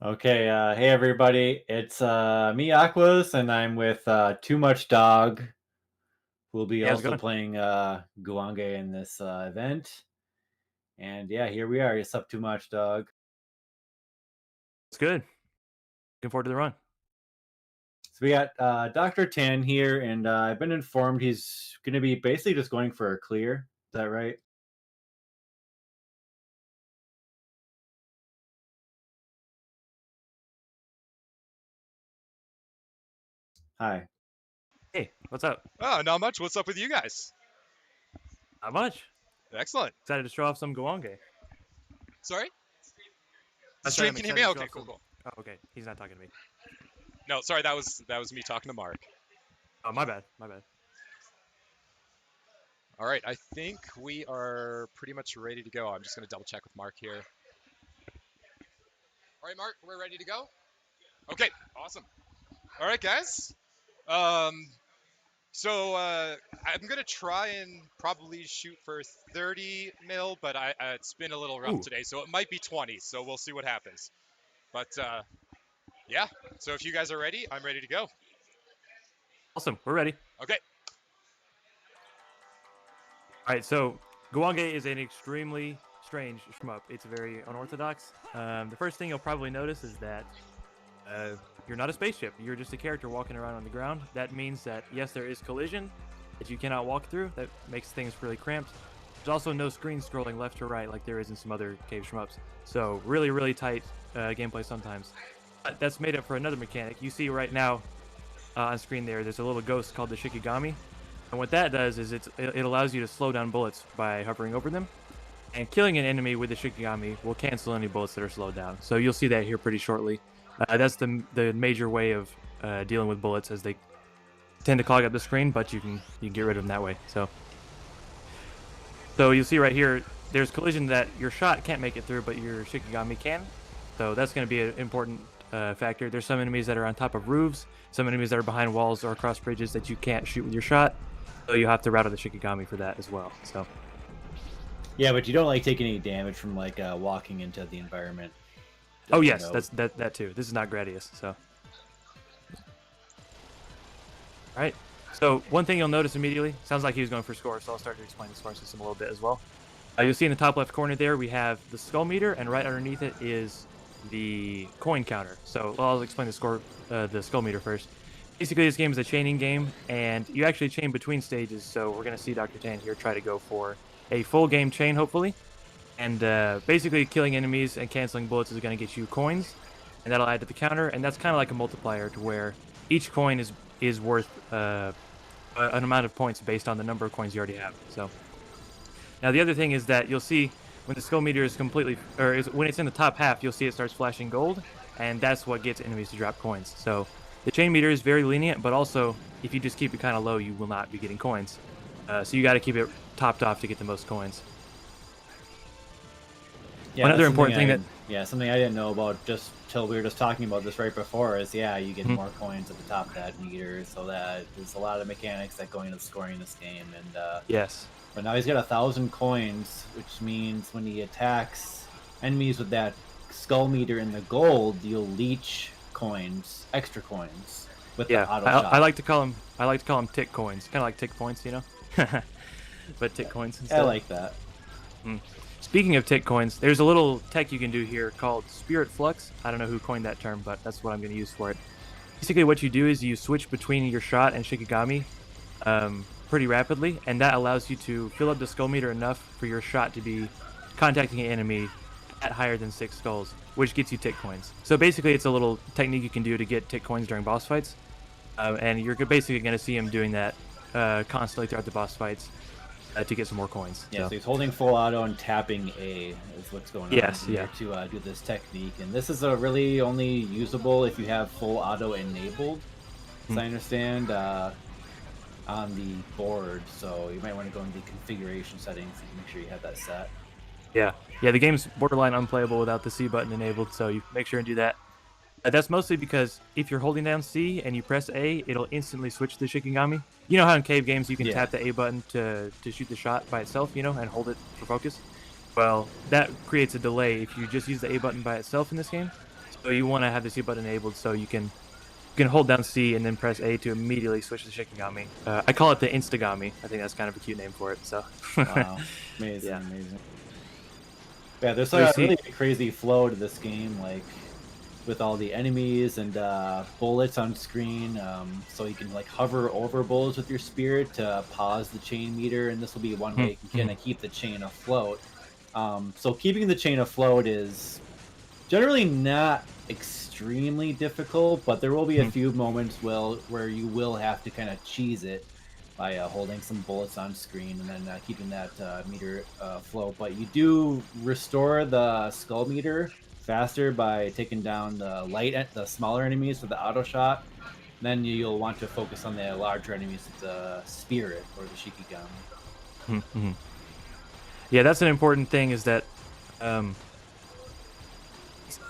Okay, hey everybody. It's me, Aquas, and I'm with TooMuchDog, who will be Hey, how's it also going? playing Guwange in this event. And yeah, here we are. It's up TooMuchDog. It's good. Looking forward to the run. So we got Dr.Tan here, and I've been informed he's going to be basically just going for a clear. Is that right? Hi. Hey, what's up? Oh, not much. What's up with you guys? Not much. Excellent. Excited to show off some Guwange. Sorry? I The said stream I'm can hear excited me? to show Okay, off cool, some. cool. Oh, okay. He's not talking to me. No, sorry, that was me talking to Mark. Oh, my bad. My bad. All right, I think we are pretty much ready to go. I'm just gonna double check with Mark here. All right, Mark, we're ready to go. Okay, awesome. All right, guys. Um, so I'm gonna try and probably shoot for 30 mil, but it's been a little rough Ooh, today, so it might be 20. So we'll see what happens. But yeah. So if you guys are ready, I'm ready to go. awesome. We're ready. Okay. All right, so Guwange is an extremely strange shmup. It's very unorthodox. The first thing you'll probably notice is that you're not a spaceship. You're just a character walking around on the ground. That means that, yes, there is collision that you cannot walk through. That makes things really cramped. There's also no screen scrolling left to right like there is in some other cave shmups. So really, really tight gameplay sometimes. But that's made up for another mechanic. You see right now on screen there's a little ghost called the Shikigami. And what that does is it allows you to slow down bullets by hovering over them. And killing an enemy with the Shikigami will cancel any bullets that are slowed down. So you'll see that here pretty shortly. That's the major way of dealing with bullets, as they tend to clog up the screen, but you can get rid of them that way. So you'll see right here, there's collision that your shot can't make it through, but your Shikigami can. So that's going to be an important factor. There's some enemies that are on top of roofs, some enemies that are behind walls or across bridges that you can't shoot with your shot. So you have to route the Shikigami for that as well. So Yeah, but you don't like take any damage from like walking into the environment. oh yes, that's that too. This is not Gradius, so. All right. So one thing you'll notice immediately, sounds like he was going for score, so I'll start to explain the score system a little bit as well. You'll see in the top left corner there, we have the skull meter, and right underneath it is the coin counter. So I'll explain the skull meter first. Basically, this game is a chaining game, and you actually chain between stages, so we're going to see Dr. Tan here try to go for a full game chain, hopefully. And basically, killing enemies and canceling bullets is going to get you coins, and that'll add to the counter, and that's kind of like a multiplier to where each coin is worth an amount of points based on the number of coins you already have. So now the other thing is that you'll see when the skull meter is completely, when it's in the top half, you'll see it starts flashing gold, and that's what gets enemies to drop coins. So the chain meter is very lenient, but also if you just keep it kind of low, you will not be getting coins. So you got to keep it topped off to get the most coins. Yeah, One other important thing something I didn't know about just till we were just talking about this right before is you get Mhm. more coins at the top of that meter, so that there's a lot of mechanics that go into scoring this game. And Yes. but now he's got 1,000 coins, which means when he attacks enemies with that skull meter in the gold, you'll leech coins, extra coins with Yeah, the auto shot. I like to call them tick coins, kind of like tick points, you know, but tick coins instead. I like that. Speaking of tick coins, there's a little tech you can do here called Spirit Flux. I don't know who coined that term, but that's what I'm going to use for it. Basically, what you do is you switch between your shot and Shikigami pretty rapidly, and that allows you to fill up the skull meter enough for your shot to be contacting an enemy at higher than 6 skulls, which gets you tick coins. So basically, it's a little technique you can do to get tick coins during boss fights, and you're basically going to see him doing that constantly throughout the boss fights to get some more coins. Yeah, so he's holding full auto and tapping A is what's going on here to do this technique. And this is really only usable if you have full auto enabled, as I understand, on the board. So you might want to go into the configuration settings and make sure you have that set. Yeah, the game's borderline unplayable without the C button enabled, so you make sure and do that. That's mostly because if you're holding down C and you press A, it'll instantly switch to Shikigami. You know how in cave games you can tap the A button to shoot the shot by itself, you know, and hold it for focus? Well, that creates a delay if you just use the A button by itself in this game. So you want to have the C button enabled so you can hold down C and then press A to immediately switch to Shikigami. I call it the Instagami. I think that's kind of a cute name for it. So. Wow, amazing, Yeah. amazing. Yeah, there's So a really crazy flow to this game, like with all the enemies and bullets on screen. So you can like hover over bullets with your spirit to pause the chain meter, and this will be one way you can kind of keep the chain afloat. So keeping the chain afloat is generally not extremely difficult, but there will be a few moments where you will have to kind of cheese it by holding some bullets on screen and then keeping that meter flow. But you do restore the skull meter faster by taking down the smaller enemies with the auto shot. Then you'll want to focus on the larger enemies with the spirit or the Shikigami. Yeah, that's an important thing. Is that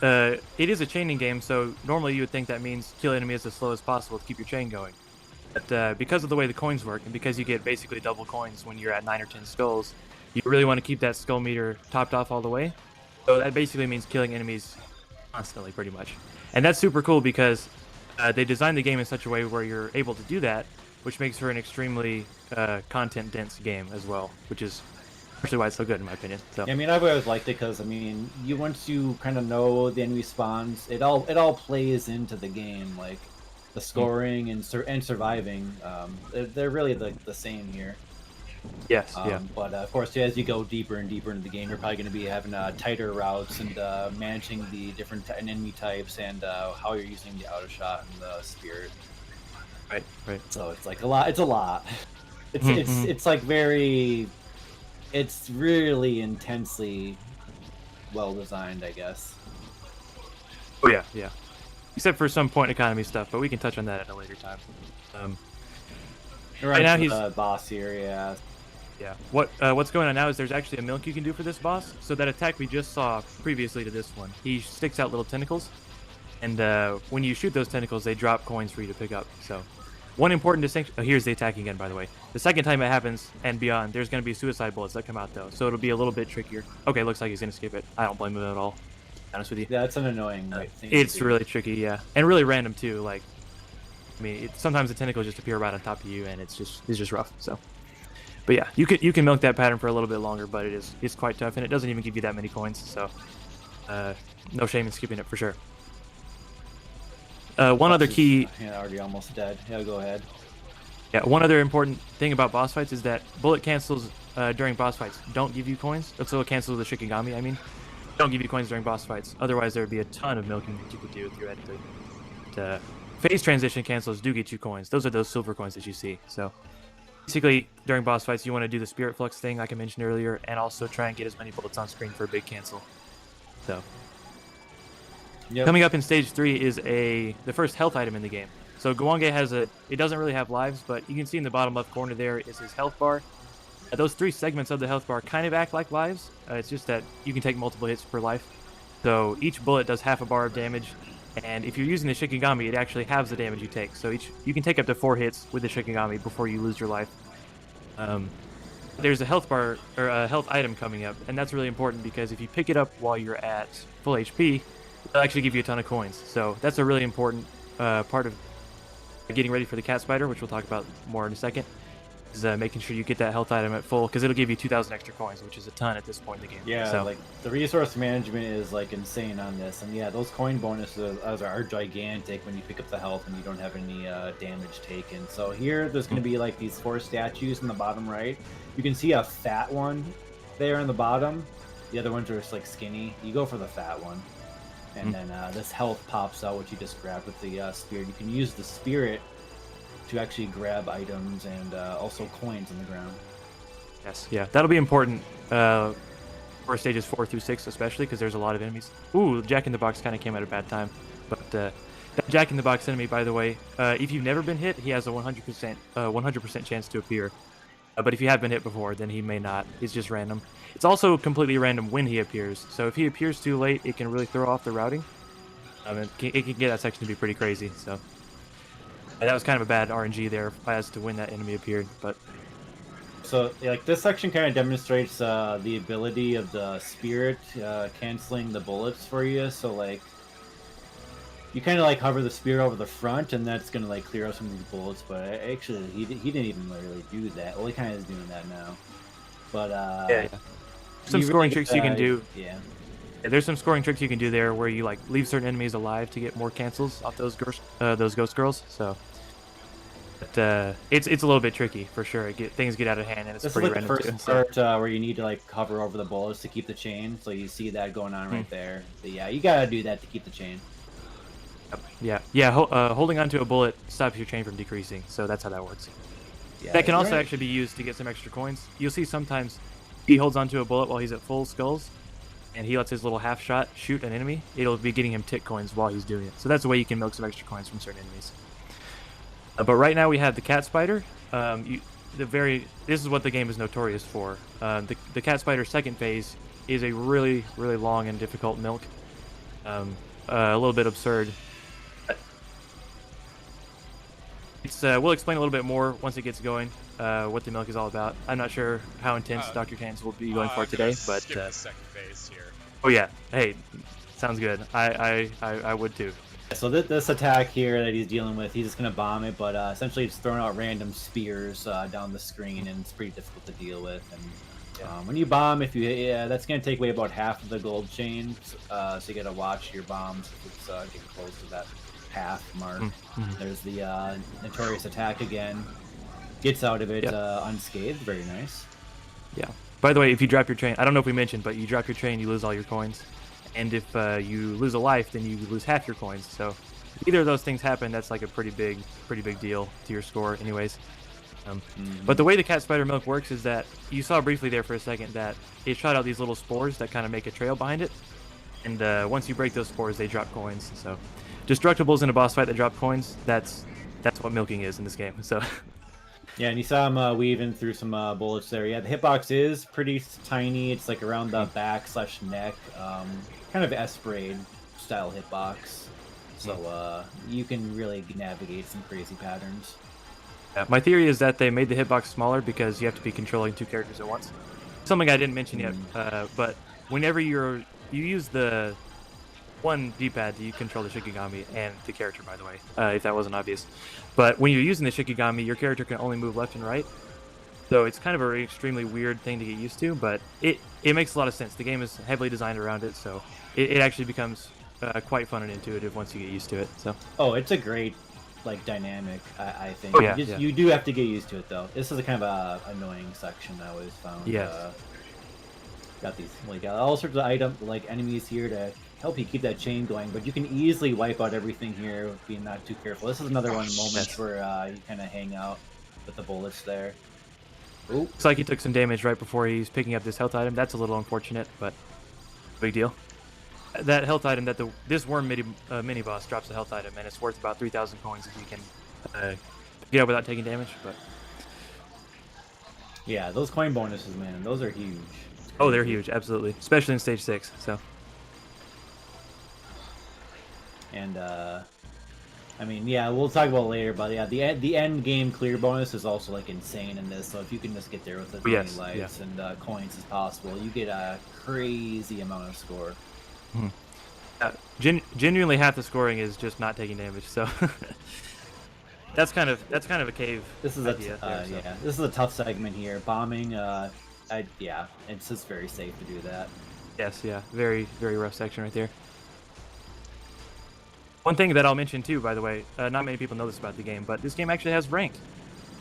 it is a chaining game, so normally you would think that means kill enemies as slow as possible to keep your chain going. But because of the way the coins work, and because you get basically double coins when you're at 9 or 10 skulls, you really want to keep that skull meter topped off all the way. So that basically means killing enemies constantly, pretty much. And that's super cool because they designed the game in such a way where you're able to do that, which makes for an extremely content-dense game as well, which is actually why it's so good in my opinion. So yeah, I mean, I've always liked it because I mean, once you kind of know the enemy spawns, it all plays into the game, like the scoring and surviving. They're really the same here. Yes, yeah. But of course, as you go deeper and deeper into the game, you're probably going to be having tighter routes and managing the different enemy types and how you're using the auto shot and the spirit. Right. So it's like a lot. It's a lot. It's like very. It's really intensely well designed, I guess. Oh yeah. Except for some point economy stuff, but we can touch on that at a later time. Right now he's the boss here, yeah. Yeah. What's going on now is there's actually a milk you can do for this boss. So that attack we just saw previously to this one, he sticks out little tentacles, and when you shoot those tentacles, they drop coins for you to pick up. So one important distinction. Oh, here's the attack again, by the way. The second time it happens and beyond, there's going to be suicide bullets that come out though, so it'll be a little bit trickier. Okay, looks like he's going to skip it. I don't blame him at all. To be honest with you. Yeah, it's an annoying thing. It's really tricky, yeah, and really random too. Like, I mean, sometimes the tentacles just appear right on top of you, and it's just rough. So, but yeah, you can milk that pattern for a little bit longer, but it's quite tough, and it doesn't even give you that many coins. So, no shame in skipping it for sure. One other key. Yeah, already almost dead. Yeah, go ahead. Yeah, one other important thing about boss fights is that bullet cancels during boss fights don't give you coins. So it cancels the Shikigami, I mean. Don't give you coins during boss fights. Otherwise, there would be a ton of milking that you could do if you had to. Phase transition cancels do get you coins. Those are those silver coins that you see. So basically, during boss fights, you want to do the spirit flux thing like I mentioned earlier, and also try and get as many bullets on screen for a big cancel. So coming up in stage 3 is the first health item in the game. So Guwange has it doesn't really have lives, but you can see in the bottom left corner there is his health bar. Those 3 segments of the health bar kind of act like lives. It's just that you can take multiple hits per life. So each bullet does half a bar of damage, and if you're using the Shikigami, it actually halves the damage you take. So you can take up to 4 hits with the Shikigami before you lose your life. There's a health bar or a health item coming up, and that's really important because if you pick it up while you're at full HP, it'll actually give you a ton of coins. So that's a really important part of getting ready for the cat spider, which we'll talk about more in a second, is making sure you get that health item at full, because it'll give you 2,000 extra coins, which is a ton at this point in the game. Yeah, so, like the resource management is like insane on this, and yeah, those coin bonuses are gigantic when you pick up the health and you don't have any damage taken. So here, there's going to be like these 4 statues in the bottom right. You can see a fat one there in the bottom. The other ones are just like skinny. You go for the fat one. And then this health pops out, which you just grab with the spirit. You can use the spirit to actually grab items and also coins on the ground. Yes, yeah, that'll be important for stages 4 through 6, especially because there's a lot of enemies. Ooh, Jack in the Box kind of came at a bad time, but that Jack in the Box enemy, by the way, if you've never been hit, he has a 100% chance to appear. But if you have been hit before, then he may not. It's just random. It's also completely random when he appears. So if he appears too late, it can really throw off the routing. It can get that section to be pretty crazy. So that was kind of a bad RNG there as to when that enemy appeared. But so like this section kind of demonstrates the ability of the spirit canceling the bullets for you. So like you kind of like hover the spear over the front, and that's gonna like clear out some of these bullets. But actually, he didn't even really do that. Well, he kind of is doing that now. But yeah. Some scoring tricks you can do. Yeah. There's some scoring tricks you can do there where you like leave certain enemies alive to get more cancels off those ghost girls. So, but it's a little bit tricky for sure. Things get out of hand, and it's pretty random too. This is like the first part where you need to like hover over the bullets to keep the chain. So you see that going on right there. But yeah, you gotta do that to keep the chain. Yeah. Holding onto a bullet stops your chain from decreasing. So that's how that works. Yeah, that can also actually be used to get some extra coins. You'll see sometimes he holds onto a bullet while he's at full skulls, and he lets his little half shot shoot an enemy. It'll be getting him tick coins while he's doing it. So that's the way you can milk some extra coins from certain enemies. But right now we have the cat spider. This is what the game is notorious for. The cat spider second phase is a really, really long and difficult milk. A little bit absurd. We'll explain a little bit more once it gets going, what the milk is all about. I'm not sure how intense Dr.Tan will be going for today, but skip the second phase here. Oh yeah, hey, sounds good. I would too. So this attack here that he's dealing with, he's just gonna bomb it, but essentially it's throwing out random spears down the screen, and it's pretty difficult to deal with. And when you bomb, that's gonna take away about half of the gold chain, so you gotta watch your bombs if it's getting close to that half mark. There's the notorious attack again. Gets out of it unscathed. Very nice. Yeah. By the way, if you drop your train, I don't know if we mentioned, but you drop your train, you lose all your coins. And if you lose a life, then you lose half your coins. So if either of those things happen, that's like a pretty big deal to your score anyways. But the way the cat spider milk works is that you saw briefly there for a second that it shot out these little spores that kind of make a trail behind it. And once you break those spores, they drop coins. So destructibles in a boss fight that drop coins, that's what milking is in this game. So yeah, and you saw him weaving through some bullets there. Yeah, the hitbox is pretty tiny. It's like around the back/neck, kind of S-braid style hitbox. So you can really navigate some crazy patterns. Yeah, my theory is that they made the hitbox smaller because you have to be controlling two characters at once. Something I didn't mention yet, but whenever you use the one D-pad, you control the Shikigami and the character, by the way, if that wasn't obvious. But when you're using the Shikigami, your character can only move left and right. So it's kind of an extremely weird thing to get used to, but it makes a lot of sense. The game is heavily designed around it, so it actually becomes quite fun and intuitive once you get used to it. So it's a great dynamic, I think. Oh, yeah, you do have to get used to it, though. This is a kind of a annoying section I always found. Yes. Got all sorts of enemies here to help you keep that chain going, but you can easily wipe out everything here with being not too careful. This is another one of the moments where you kind of hang out with the bullets there. Ooh. Looks like he took some damage right before he's picking up this health item. That's a little unfortunate, but big deal. That health item that this worm mini boss drops a health item, and it's worth about 3,000 coins if you can get up without taking damage. But yeah, those coin bonuses, man, those are huge. Oh, they're huge, absolutely, especially in stage 6. So. And I mean, yeah, we'll talk about it later, but yeah, the end game clear bonus is also insane in this. So if you can just get there with as many lives and coins as possible, you get a crazy amount of score. Genuinely, half the scoring is just not taking damage. So that's kind of a cave. This is idea this is a tough segment here. Bombing, it's just very safe to do that. Yes, yeah, very rough section right there. One thing that I'll mention too, by the way, not many people know this about the game, but this game actually has rank.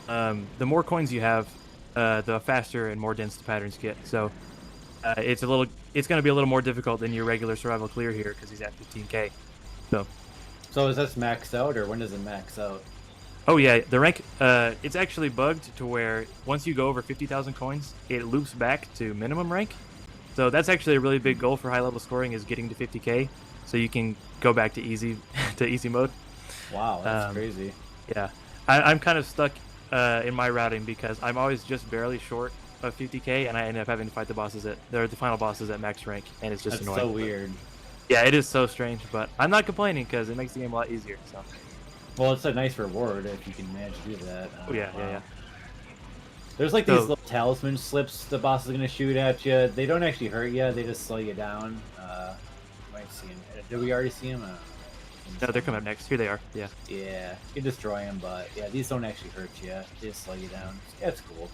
The more coins you have, the faster and more dense the patterns get. So it's going to be a little more difficult than your regular survival clear here because he's at 15k. So is this maxed out, or when does it max out? Oh yeah, the rank. It's actually bugged to where once you go over 50,000 coins, it loops back to minimum rank. So that's actually a really big goal for high level scoring, is getting to 50k. So you can go back to easy mode. Wow, that's crazy. Yeah, I'm kind of stuck in my routing because I'm always just barely short of 50k, and I end up having to fight the final bosses at max rank, and it's just annoying. That's so weird. Yeah, it is so strange, but I'm not complaining because it makes the game a lot easier. So. Well, it's a nice reward if you can manage to do that. Oh yeah, wow. Yeah. There's these little talisman slips the boss is gonna shoot at you. They don't actually hurt you; they just slow you down. You might see him. Did we already see him? No, they're coming up next. Here they are. Yeah. Yeah, you can destroy them, but yeah, these don't actually hurt you. They just slow you down. Yeah, it's cool.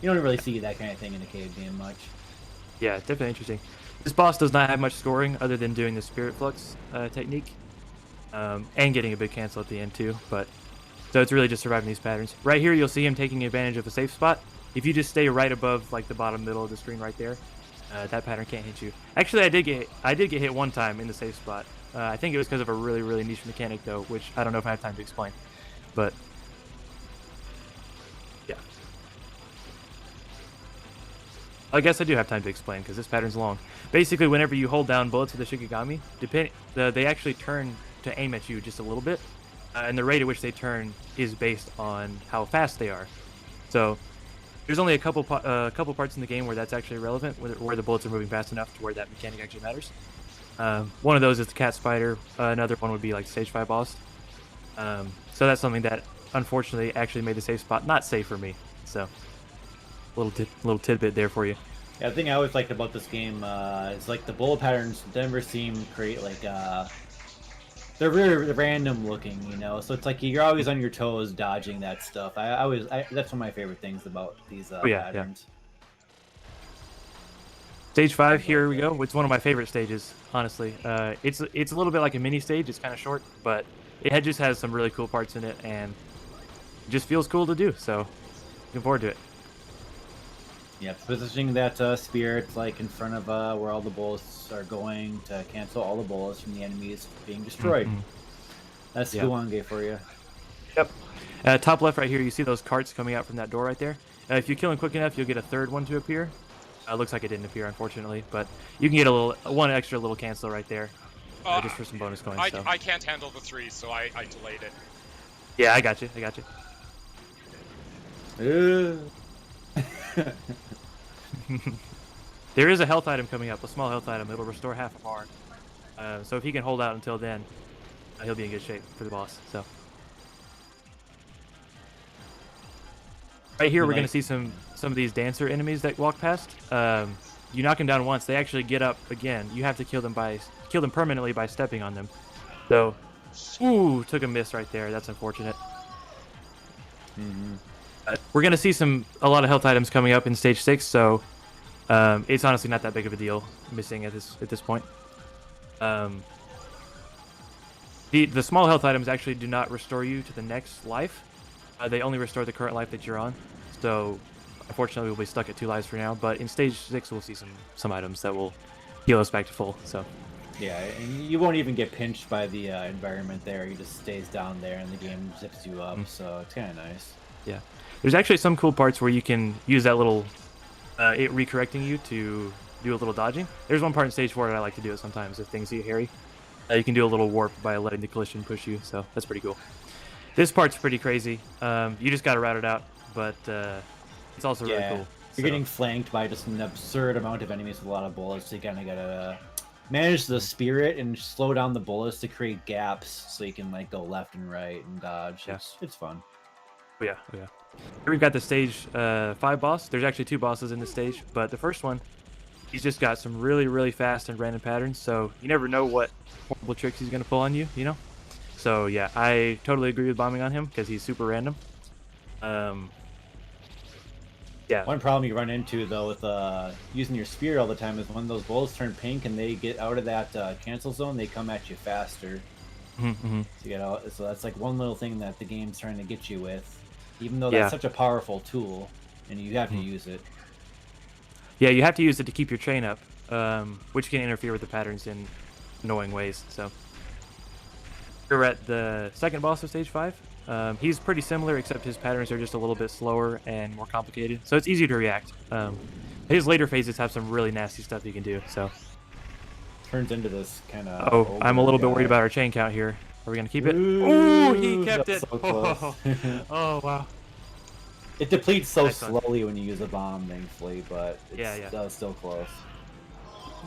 You don't really see that kind of thing in a cave game much. Yeah, definitely interesting. This boss does not have much scoring other than doing the Spirit Flux technique. And getting a big cancel at the end too, but so it's really just surviving these patterns. Right here, you'll see him taking advantage of a safe spot. If you just stay right above like the bottom middle of the screen right there, that pattern can't hit you. Actually, I did get hit one time in the safe spot. I think it was because of a really niche mechanic though, which I don't know if I have time to explain. But yeah, I guess I do have time to explain because this pattern's long. Basically, whenever you hold down bullets with the Shikigami, they actually turn to aim at you just a little bit, and the rate at which they turn is based on how fast they are. So there's only a couple parts in the game where that's actually relevant, where the bullets are moving fast enough to where that mechanic actually matters. One of those is the cat spider. Another one would be like stage 5 boss. So that's something that unfortunately actually made the safe spot not safe for me. So little tidbit there for you. Yeah, the thing I always liked about this game is like the bullet patterns never seem to create like they're really random looking, you know. So it's like you're always on your toes dodging that stuff. That's one of my favorite things about these patterns. Stage 5, here we go. It's one of my favorite stages, honestly. It's a little bit like a mini stage. It's kind of short, but it just has some really cool parts in it, and it just feels cool to do. So looking forward to it. Yeah, positioning that spirit like in front of where all the bullets are going to cancel all the bullets from the enemies being destroyed. That's Guwange for you. Yep. Top left right here, you see those carts coming out from that door right there. If you kill them quick enough, you'll get a third one to appear. Looks like it didn't appear, unfortunately, but you can get one extra little cancel right there, just for some bonus coins. I can't handle the 3, so I delayed it. Yeah, I got you. There is a health item coming up, a small health item. It'll restore half a bar. So if he can hold out until then, he'll be in good shape for the boss. So right here, we're gonna see some of these dancer enemies that walk past. You knock them down once, they actually get up again. You have to kill them permanently by stepping on them. So, ooh, took a miss right there. That's unfortunate. We're gonna see a lot of health items coming up in stage 6, so it's honestly not that big of a deal missing at this point. The small health items actually do not restore you to the next life. They only restore the current life that you're on. So unfortunately, we'll be stuck at 2 lives for now. But in stage 6, we'll see some items that will heal us back to full. So yeah, and you won't even get pinched by the environment there. You just stays down there, and the game zips you up. So it's kind of nice. Yeah. There's actually some cool parts where you can use that little, it recorrecting you to do a little dodging. There's one part in stage 4 that I like to do it sometimes if things get hairy. You can do a little warp by letting the collision push you, so that's pretty cool. This part's pretty crazy. You just gotta route it out, but it's also really cool. You're getting flanked by just an absurd amount of enemies with a lot of bullets, so you kinda gotta manage the spirit and slow down the bullets to create gaps so you can like go left and right and dodge. Yeah. It's fun. Oh yeah. Here we've got the stage 5 boss. There's actually 2 bosses in this stage, but the first one, he's just got some really fast and random patterns, so you never know what horrible tricks he's gonna pull on you, you know? So yeah, I totally agree with bombing on him because he's super random. Yeah. One problem you run into though with using your spear all the time is when those bullets turn pink and they get out of that cancel zone, they come at you faster. So that's like one little thing that the game's trying to get you with, even though that's such a powerful tool, and you have to use it. Yeah, you have to use it to keep your chain up, which can interfere with the patterns in annoying ways. So we're at the second boss of stage 5. He's pretty similar, except his patterns are just a little bit slower and more complicated, so it's easier to react. His later phases have some really nasty stuff you can do. So turns into this kind of. I'm a little bit worried about our chain count here. Are we gonna keep it? Ooh, he kept it. So close. Oh wow. It depletes so slowly when you use a bomb, thankfully, but it's still close.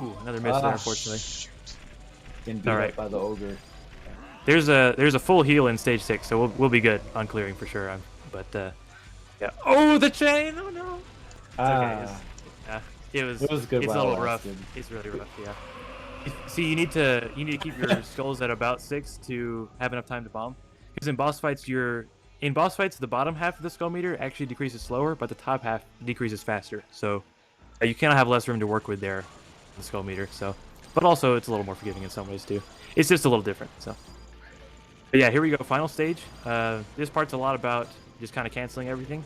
Ooh, another miss there, unfortunately. Getting beat up by the ogre. There's a full heal in stage 6, so we'll be good on clearing for sure. But yeah. Oh, the chain! Oh no. It's okay. It was good. It's a little rough. It's really rough. Yeah. See, you need to keep your skulls at about 6 to have enough time to bomb. Because in boss fights, the bottom half of the skull meter actually decreases slower, but the top half decreases faster. So you kind of have less room to work with there, the skull meter. So, but also it's a little more forgiving in some ways too. It's just a little different. So, but yeah, here we go. Final stage. This part's a lot about just kind of canceling everything.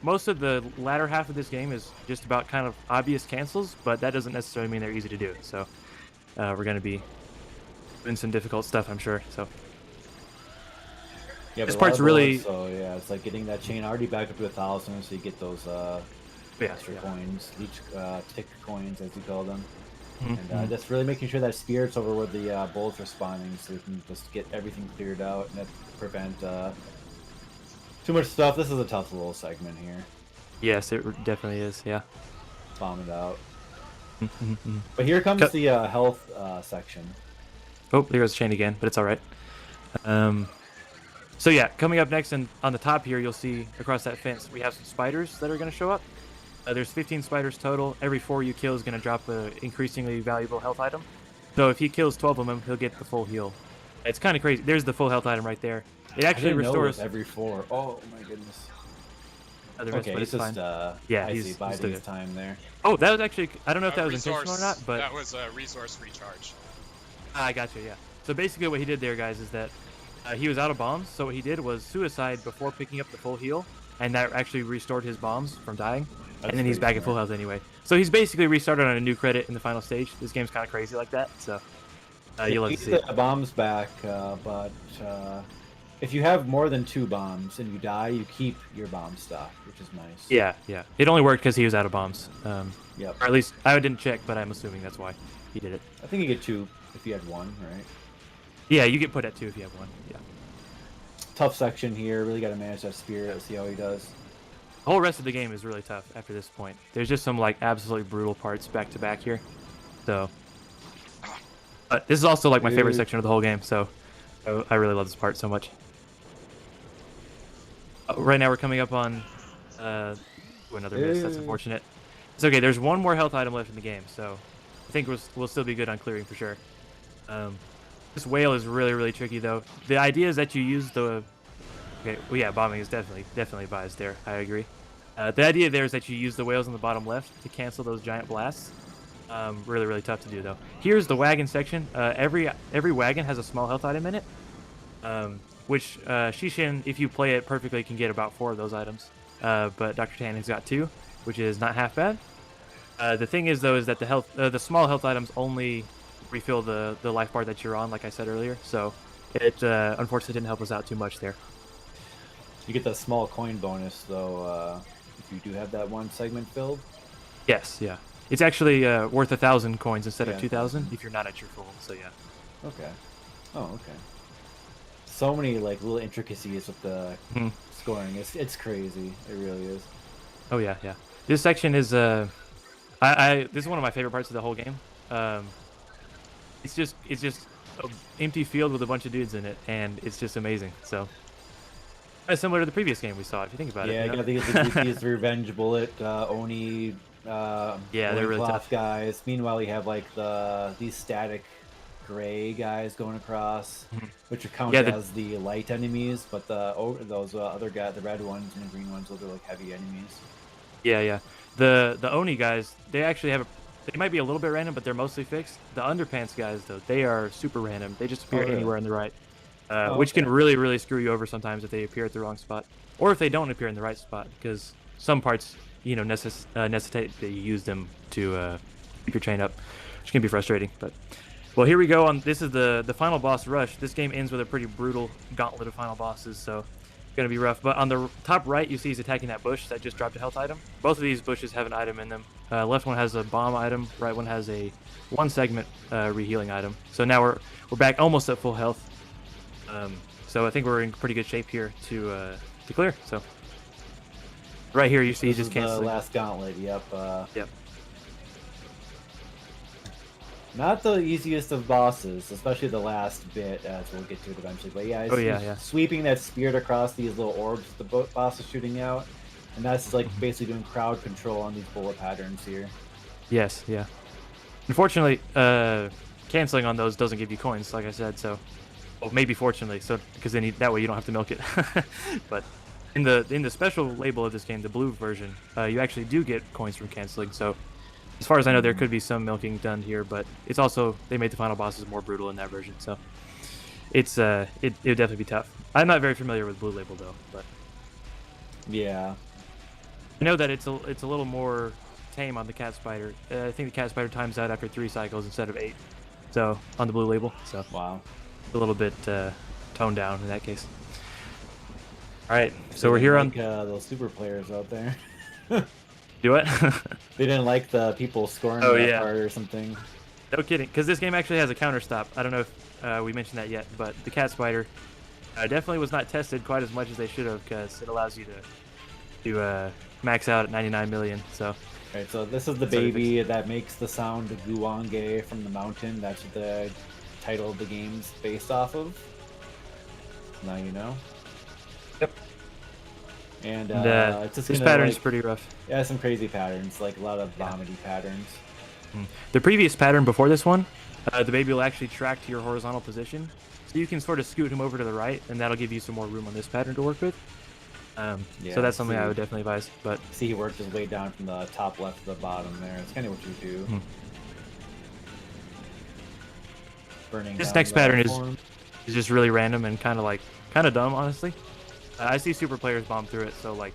Most of the latter half of this game is just about kind of obvious cancels, but that doesn't necessarily mean they're easy to do. So. We're going to be doing some difficult stuff, I'm sure. So yeah, this part's really... So yeah, it's like getting that chain already back up to 1,000, so you get those extra coins, tick coins, as you call them. And just really making sure that spirit's over where the bullets are spawning, so we can just get everything cleared out and prevent too much stuff. This is a tough little segment here. Yes, it definitely is, yeah. Bomb it out. But here comes the health section. Oh, there goes the chain again, but it's all right. So yeah, coming up next, and on the top here, you'll see across that fence, we have some spiders that are going to show up. There's 15 spiders total. Every 4 you kill is going to drop an increasingly valuable health item. So if he kills 12 of them, he'll get the full heal. It's kind of crazy. There's the full health item right there. It actually restores every 4. Oh my goodness. Okay, he's just yeah, he's biding his time there. Oh, that was actually, I don't know if that was intentional or not, but that was a resource recharge. I gotcha, yeah. So basically what he did there, guys, is that he was out of bombs, so what he did was suicide before picking up the full heal, and that actually restored his bombs from dying, and then he's back at full health anyway. So he's basically restarted on a new credit in the final stage. This game's kind of crazy like that, so you'll have to see it. The bombs back, but if you have more than 2 bombs and you die, you keep your bomb stock, which is nice. Yeah, yeah. It only worked because he was out of bombs. Yep. Or at least, I didn't check, but I'm assuming that's why he did it. I think you get 2 if you had 1, right? Yeah, you get put at 2 if you have 1, yeah. Tough section here. Really got to manage that spirit. Let's see how he does. The whole rest of the game is really tough after this point. There's just some, like, absolutely brutal parts back to back here. So, but this is also, like, my favorite section of the whole game, so I really love this part so much. Right now we're coming up on another miss. That's unfortunate. It's okay. There's 1 more health item left in the game, so I think we'll still be good on clearing for sure. This whale is really, really tricky, though. The idea is that you use the... Okay, well, yeah, bombing is definitely advised there. I agree. The idea there is that you use the whales on the bottom left to cancel those giant blasts. Really, really tough to do, though. Here's the wagon section. Every wagon has a small health item in it. Which Shishin, if you play it perfectly, can get about 4 of those items. But Dr.Tan has got 2, which is not half bad. The thing is, though, is that the small health items only refill the life bar that you're on, like I said earlier. So it unfortunately didn't help us out too much there. You get that small coin bonus, though, if you do have that 1 segment filled. Yes, yeah. It's actually worth 1,000 coins instead of 2,000 if you're not at your full. So yeah. Okay. Oh, okay. So many like little intricacies with the scoring. It's crazy. It really is. Oh yeah, yeah. This section is this is one of my favorite parts of the whole game. It's just an empty field with a bunch of dudes in it, and it's just amazing. So similar to the previous game we saw, if you think about it. Yeah, I think these revenge bullet Oni. Yeah, they're really tough guys. Meanwhile, you have like these static gray guys going across, which are counted as the light enemies, but those other guys, the red ones and the green ones, those are like heavy enemies. Yeah, yeah. The Oni guys, they actually they might be a little bit random, but they're mostly fixed. The underpants guys, though, they are super random. They just appear anywhere on the right, which can really, really screw you over sometimes if they appear at the wrong spot, or if they don't appear in the right spot, because some parts, you know, necessitate that you use them to keep your chain up, which can be frustrating. But well, here we go. This is the final boss rush. This game ends with a pretty brutal gauntlet of final bosses, so it's gonna be rough. But on the top right, you see he's attacking that bush that just dropped a health item. Both of these bushes have an item in them. Left one has a bomb item. Right one has a 1 segment rehealing item. So now we're back almost at full health. So I think we're in pretty good shape here to clear. So right here, you see he just canceled the last gauntlet. Yep. Yep. Not the easiest of bosses, especially the last bit, as we'll get to it eventually. But yeah, sweeping that spirit across these little orbs the boss is shooting out, and that's like basically doing crowd control on these bullet patterns here. Yes, yeah. Unfortunately, canceling on those doesn't give you coins, like I said. So, well, maybe fortunately, so because then that way you don't have to milk it. But in the special label of this game, the blue version, you actually do get coins from canceling. So, as far as I know, there could be some milking done here, but it's also they made the final bosses more brutal in that version. So, it's it would definitely be tough. I'm not very familiar with blue label though, but yeah, I know that it's a little more tame on the cat spider. I think the cat spider times out after 3 cycles instead of 8. So on the blue label, so wow, a little bit toned down in that case. All right, so we're here on those super players out there. Do it. They didn't like the people scoring that part or something. No kidding, because this game actually has a counterstop. I don't know if we mentioned that yet, but the cat spider definitely was not tested quite as much as they should have, because it allows you to max out at 99 million. So. Alright, so this is the baby that makes the sound Guwange from the mountain. That's what the title of the game's based off of. Now you know. Yep. And it's just this gonna, pattern's like, pretty rough. Yeah, some crazy patterns, like a lot of vomity patterns. The previous pattern before this one, the baby will actually track to your horizontal position. So you can sort of scoot him over to the right, and that'll give you some more room on this pattern to work with. So that's something I would definitely advise. But see, he worked his way down from the top left to the bottom there. It's kind of what you do. Burning. This next pattern is just really random and kind of dumb, honestly. I see super players bomb through it, so like,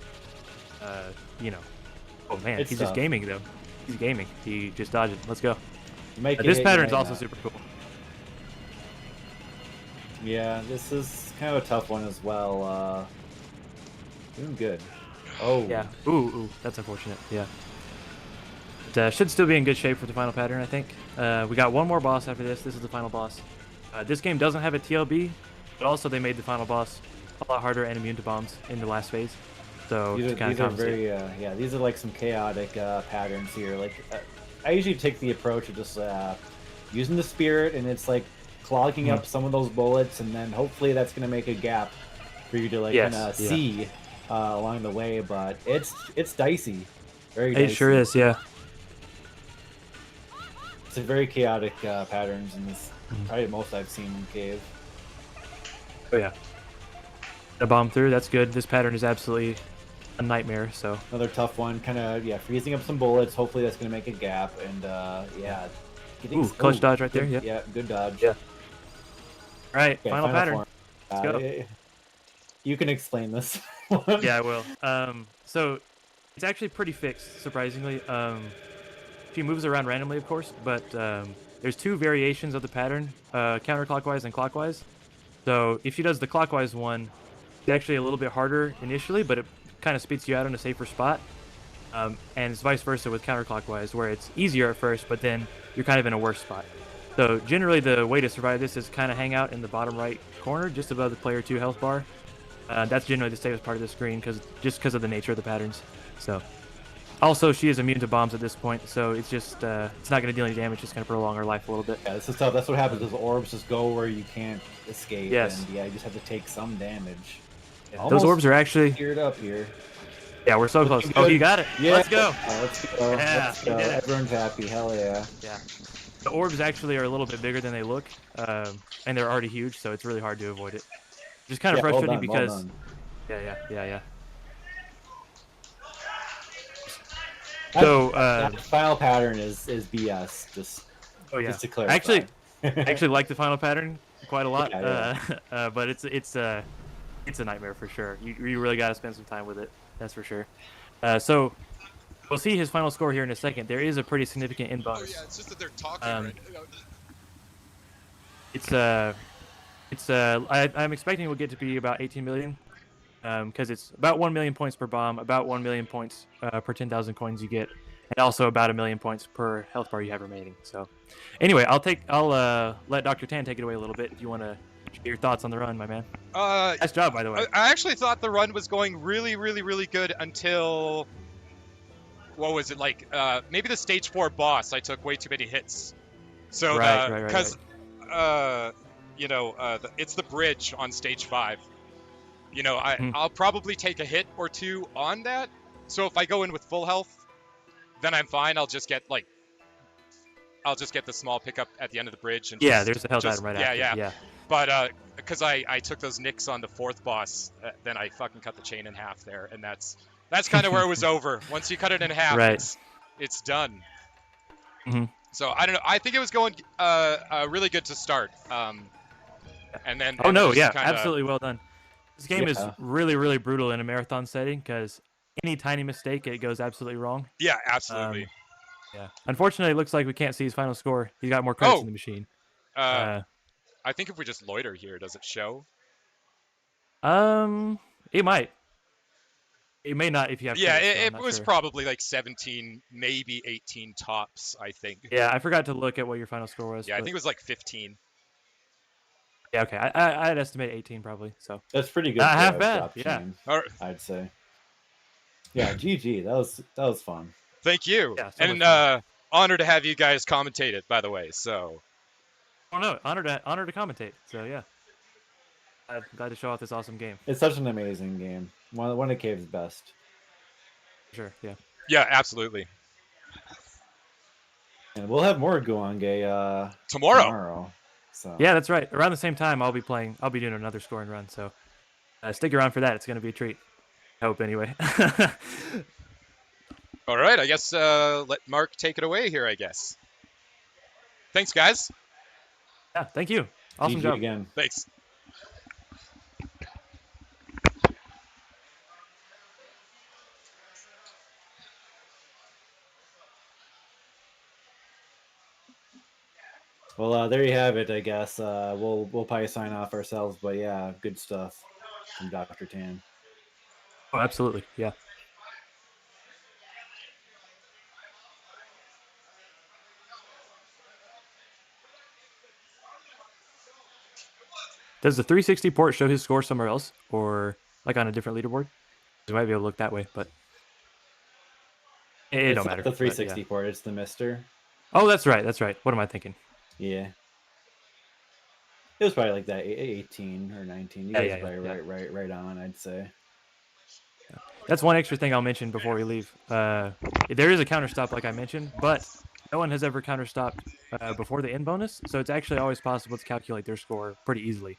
you know. Oh man, he's just gaming though. He's gaming. He just dodged it. Let's go. This pattern is also super cool. Yeah, this is kind of a tough one as well. Doing good. Oh. Yeah. Ooh, that's unfortunate. Yeah. But, should still be in good shape for the final pattern, I think. We got one more boss after this. This is the final boss. This game doesn't have a TLB, but also they made the final boss a lot harder and immune to bombs in the last phase. So these are very yeah, these are like some chaotic patterns here. Like I usually take the approach of just using the spirit, and it's like clogging up some of those bullets, and then hopefully that's gonna make a gap for you to like kind of see along the way. But it's dicey, very dicey. It sure is, yeah. It's a very chaotic patterns in this. Probably the most I've seen in Cave. Oh yeah. A bomb through, that's good. This pattern is absolutely a nightmare. So another tough one, kind of freezing up some bullets. Hopefully that's gonna make a gap, and yeah. Clutch dodge right there. Yeah. Yeah, good dodge. Yeah. All right, okay, final pattern. Let's go. You can explain this. Yeah, I will. So it's actually pretty fixed, surprisingly. She moves around randomly, of course, but there's 2 variations of the pattern, counterclockwise and clockwise. So if she does the clockwise one, it's actually a little bit harder initially, but it kind of spits you out in a safer spot. And it's vice versa with counterclockwise, where it's easier at first, but then you're kind of in a worse spot. So generally the way to survive this is kind of hang out in the bottom right corner, just above the player 2 health bar. That's generally the safest part of the screen, because of the nature of the patterns. So also she is immune to bombs at this point, so it's just it's not going to deal any damage, just going to prolong her life a little bit. Yeah, this is tough. That's what happens. Is orbs just go where you can't escape. Yes. And yeah, you just have to take some damage. Yeah, those orbs are actually geared up here. Yeah, we're so close. Oh, you got it. Yeah. Let's go. Let's go. Yeah, let's go. Everyone's happy. Hell yeah. Yeah. The orbs actually are a little bit bigger than they look, and they're already huge, so it's really hard to avoid it. Just kind of frustrating because. Yeah. So that final pattern is BS. Just to clarify. I actually like the final pattern quite a lot. Yeah. But it's a nightmare for sure. You really got to spend some time with it. That's for sure. So we'll see his final score here in a second. There is a pretty significant in bonus. Oh yeah, it's just that they're talking right. I'm expecting it will get to be about 18 million. Because it's about 1 million points per bomb, about 1 million points per 10,000 coins you get, and also about 1 million points per health bar you have remaining. So, anyway, I'll let Dr.Tan take it away a little bit if you want to get your thoughts on the run, my man. Nice job, by the way. I actually thought the run was going really, really, really good until what was it like? Maybe the stage 4 boss. I took way too many hits. So because it's the bridge on stage 5. You know, I'll probably take a hit or 2 on that. So if I go in with full health, then I'm fine. I'll just get like I'll just get the small pickup at the end of the bridge and there's a health item right after. Yeah. But because I took those nicks on the 4th boss, then I fucking cut the chain in half there, and that's kind of where it was over. Once you cut it in half, it's done. So I don't know. I think it was going really good to start. And then absolutely well done. This game is really, really brutal in a marathon setting because any tiny mistake, it goes absolutely wrong. Yeah, absolutely. Unfortunately, it looks like we can't see his final score. He's got more credits in the machine. I think if we just loiter here, does it show? It might. It may not if you have. Yeah, it was probably like 17, maybe 18 tops, I think. Yeah, I forgot to look at what your final score was. Yeah, I think it was like 15. Yeah, okay. I'd estimate 18 probably. So that's pretty good. Not half bad. Yeah, I'd say. Yeah, GG. That was fun. Thank you. Yeah, and honored to have you guys commentate it, by the way. So. Oh no, honor to commentate. So yeah, I'm glad to show off this awesome game. It's such an amazing game. One of Cave's best. Sure. Yeah. Yeah, absolutely. And we'll have more Guwange tomorrow. So. Yeah, that's right. Around the same time, I'll be doing another scoring run. So stick around for that. It's going to be a treat. I hope anyway. All right. I guess let Mark take it away here, I guess. Thanks, guys. Yeah, thank you. Awesome job. Again. Thanks. Well, there you have it. I guess we'll probably sign off ourselves, but yeah, good stuff from Dr.Tan. Oh, absolutely, yeah. Does the 360 port show his score somewhere else, or like on a different leaderboard? You might be able to look that way, but it don't matter. The 360 port, it's the Mister. Oh, that's right. That's right. What am I thinking? Yeah. It was probably like that 18 or 19. You guys probably right on, I'd say. Yeah. That's one extra thing I'll mention before we leave. There is a counterstop, like I mentioned, but no one has ever counterstopped before the end bonus, so it's actually always possible to calculate their score pretty easily.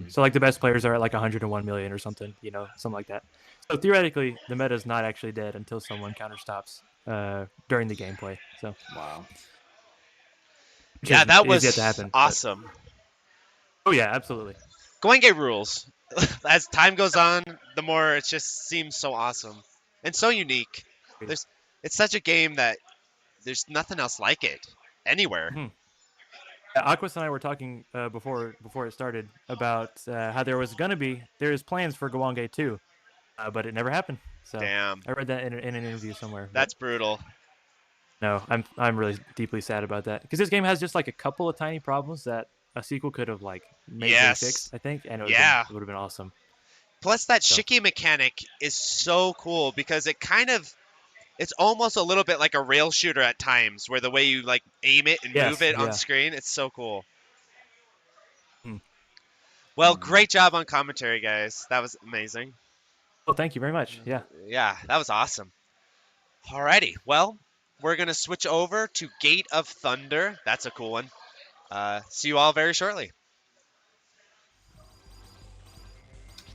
So like the best players are at like 101 million or something, something like that. So theoretically, the meta is not actually dead until someone counterstops during the gameplay. So wow. Yeah, that was yet to happen, awesome. Oh yeah, absolutely. Guwange rules. As time goes on, the more it just seems so awesome and so unique. It's such a game that there's nothing else like it anywhere. Aquas and I were talking before it started about how there's plans for Guwange 2, but it never happened. So damn. I read that in an interview somewhere. That's brutal. No, I'm really deeply sad about that because this game has just like a couple of tiny problems that a sequel could have like made fixed, I think, and it would have been awesome. Plus, that shiki mechanic is so cool because it's almost a little bit like a rail shooter at times, where the way you like aim it and move it on screen, it's so cool. Well, great job on commentary, guys. That was amazing. Well, thank you very much. Yeah. Yeah, that was awesome. Alrighty, well, we're gonna switch over to Gate of Thunder. That's a cool one. See you all very shortly.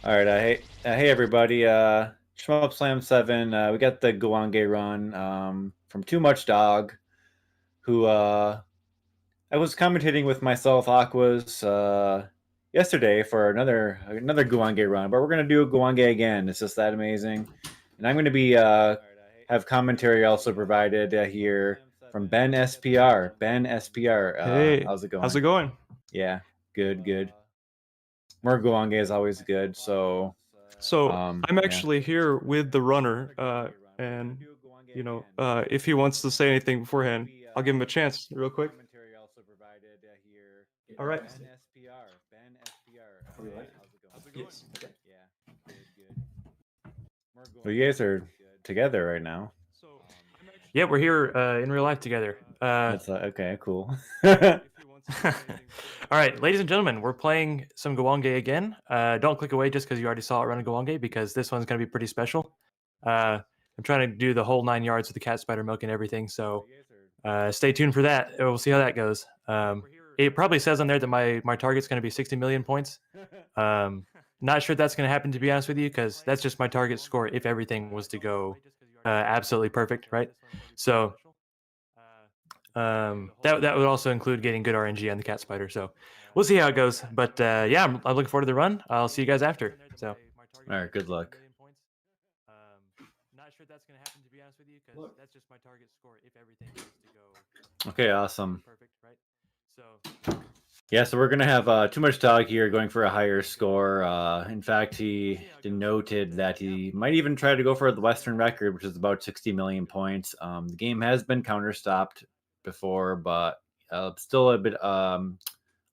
All right, hey everybody. Shmup Slam 7. We got the Guwange run from TooMuchDog, who I was commentating with myself, Aquas, yesterday for another Guwange run, but we're gonna do a Guwange again. It's just that amazing, and I'm gonna be have commentary also provided here from BenSPR. BenSPR. Hey, how's it going? How's it going? Yeah, good. More Guwange is always good. So I'm actually here with the runner, and if he wants to say anything beforehand, I'll give him a chance real quick. All right. Yes. Well, you guys are together right now. Yeah, we're here in real life together. That's okay, cool. All right, ladies and gentlemen, we're playing some Guwange again. Don't click away just because you already saw it run a Guwange, because this one's going to be pretty special. I'm trying to do the whole 9 yards with the cat spider milk and everything, so stay tuned for that. We'll see how that goes. It probably says on there that my target's going to be 60 million points. Not sure that's going to happen, to be honest with you, because that's just my target score if everything was to go absolutely perfect, right? So that would also include getting good RNG on the cat spider. So we'll see how it goes. But yeah, I'm looking forward to the run. I'll see you guys after. So all right, good luck. Not sure that's going to happen, to be honest with you, because that's just my target score if everything was to go okay, awesome. perfect, right? So yeah, so we're gonna have TooMuchDog here going for a higher score. In fact, he denoted that he might even try to go for the Western record, which is about 60 million points. The game has been counterstopped before, but still a bit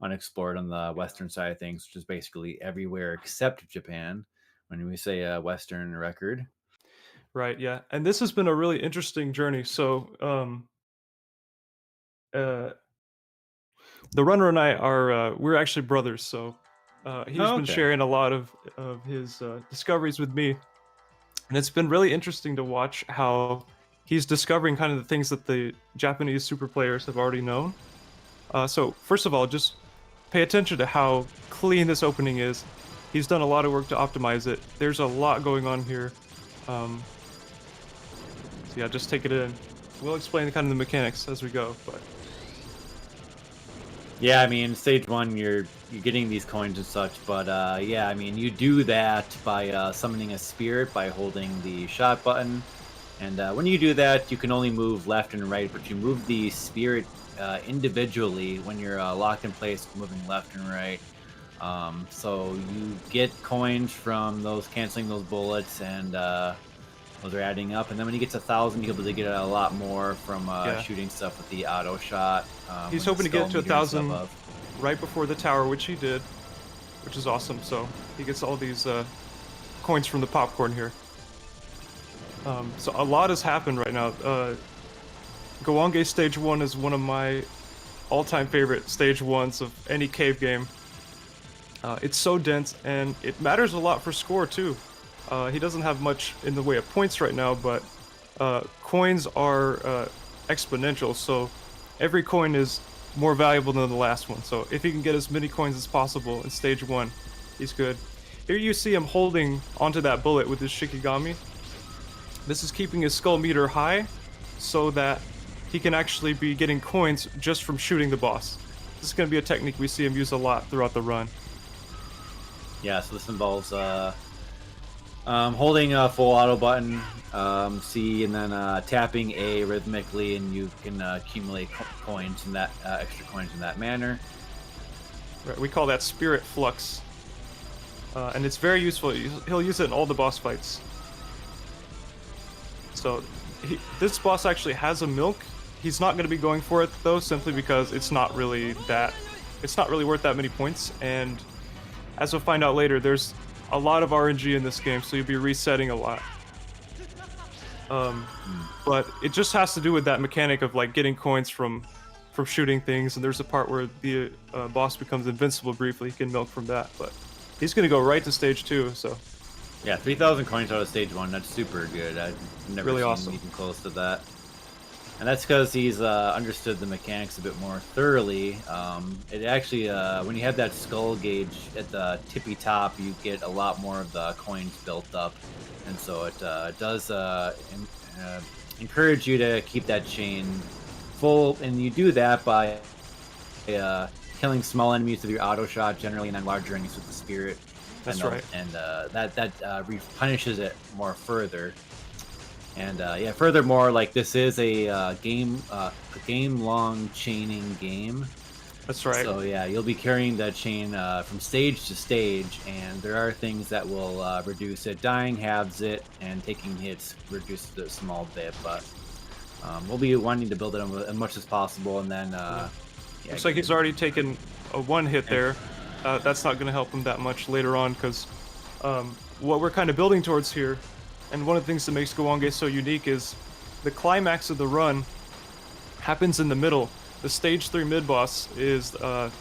unexplored on the Western side of things, which is basically everywhere except Japan. When we say a Western record, right? Yeah, and this has been a really interesting journey. So, the runner and I are we're actually brothers. So, he's been sharing a lot of his discoveries with me, and it's been really interesting to watch how he's discovering kind of the things that the Japanese super players have already known. So first of all, just pay attention to how clean this opening is. He's done a lot of work to optimize it. There's a lot going on here. So yeah, just take it in. We'll explain kind of the mechanics as we go, but yeah, I mean, stage 1, you're getting these coins and such, but yeah, I mean, you do that by summoning a spirit by holding the shot button, and when you do that, you can only move left and right, but you move the spirit individually when you're locked in place, moving left and right. So you get coins from those canceling those bullets, and those are adding up, and then when you get to 1,000, you'll be able to get a lot more from shooting stuff with the auto shot. He's hoping to get to 1,000 right before the tower, which he did, which is awesome. So he gets all these coins from the popcorn here. So a lot has happened right now. Guwange Stage 1 is one of my all-time favorite Stage 1s of any cave game. It's so dense, and it matters a lot for score, too. He doesn't have much in the way of points right now, but coins are exponential, so every coin is more valuable than the last one. So if he can get as many coins as possible in Stage 1, he's good. Here you see him holding onto that bullet with his Shikigami. This is keeping his skull meter high so that he can actually be getting coins just from shooting the boss. This is going to be a technique we see him use a lot throughout the run. Yeah, so this involves holding a full auto button, C, and then tapping A rhythmically, and you can accumulate coins in that extra coins in that manner. Right, we call that spirit flux, and it's very useful. He'll use it in all the boss fights. So this boss actually has a milk. He's not going to be going for it though, simply because it's not really worth that many points. And as we'll find out later, there's a lot of RNG in this game, so you'll be resetting a lot. But it just has to do with that mechanic of like getting coins from shooting things. And there's a part where the boss becomes invincible briefly. He can milk from that, but he's going to go right to Stage 2. So yeah, 3,000 coins out of Stage 1. That's super good. I've never really seen awesome. Anything close to that. And that's because he's understood the mechanics a bit more thoroughly. It actually, when you have that skull gauge at the tippy top, you get a lot more of the coins built up. And so it does encourage you to keep that chain full. And you do that by killing small enemies with your auto shot generally, and then larger enemies with the spirit. That's right. And that replenishes it more further. And yeah, furthermore, like this is a game-long chaining game. That's right. So yeah, you'll be carrying that chain from stage to stage, and there are things that will reduce it. Dying halves it, and taking hits reduces it a small bit. But we'll be wanting to build it as much as possible, and then yeah, looks like he's already taken a one hit there. That's not going to help him that much later on, because what we're kind of building towards here. And one of the things that makes Guwange so unique is the climax of the run happens in the middle. The Stage 3 mid-boss is the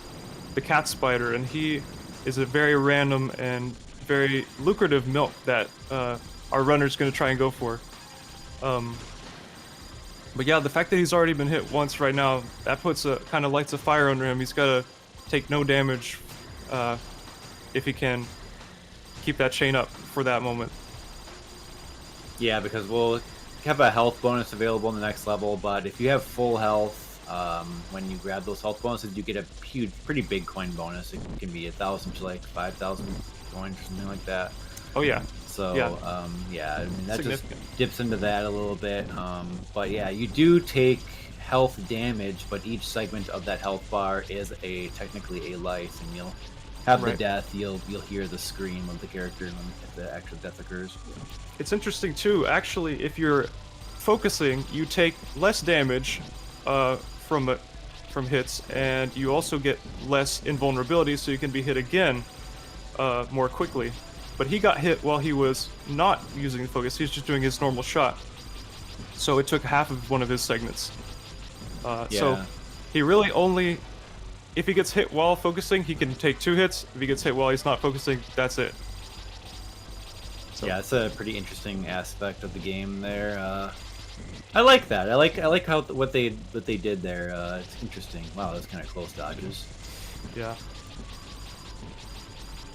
cat spider, and he is a very random and very lucrative milk that our runner's going to try and go for. But yeah, the fact that he's already been hit once right now, that puts a kind of lights a fire under him. He's got to take no damage if he can keep that chain up for that moment. Yeah, because we'll have a health bonus available in the next level, but if you have full health, when you grab those health bonuses, you get a huge, pretty big coin bonus. It can be 1,000 to like 5,000 coins or something like that. Oh yeah. So yeah, I mean that just dips into that a little bit. But yeah, you do take health damage, but each segment of that health bar is technically a life, and you'll have the death. You'll hear the scream of the character if the actual death occurs. It's interesting too. Actually, if you're focusing, you take less damage from hits, and you also get less invulnerability, so you can be hit again more quickly. But he got hit while he was not using the focus. He was just doing his normal shot, so it took half of one of his segments. So he really only, if he gets hit while focusing, he can take 2 hits. If he gets hit while he's not focusing, that's it. So. Yeah, it's a pretty interesting aspect of the game there. I like that. I like how what they did there. It's interesting. Wow, that's kind of close dodges. Yeah.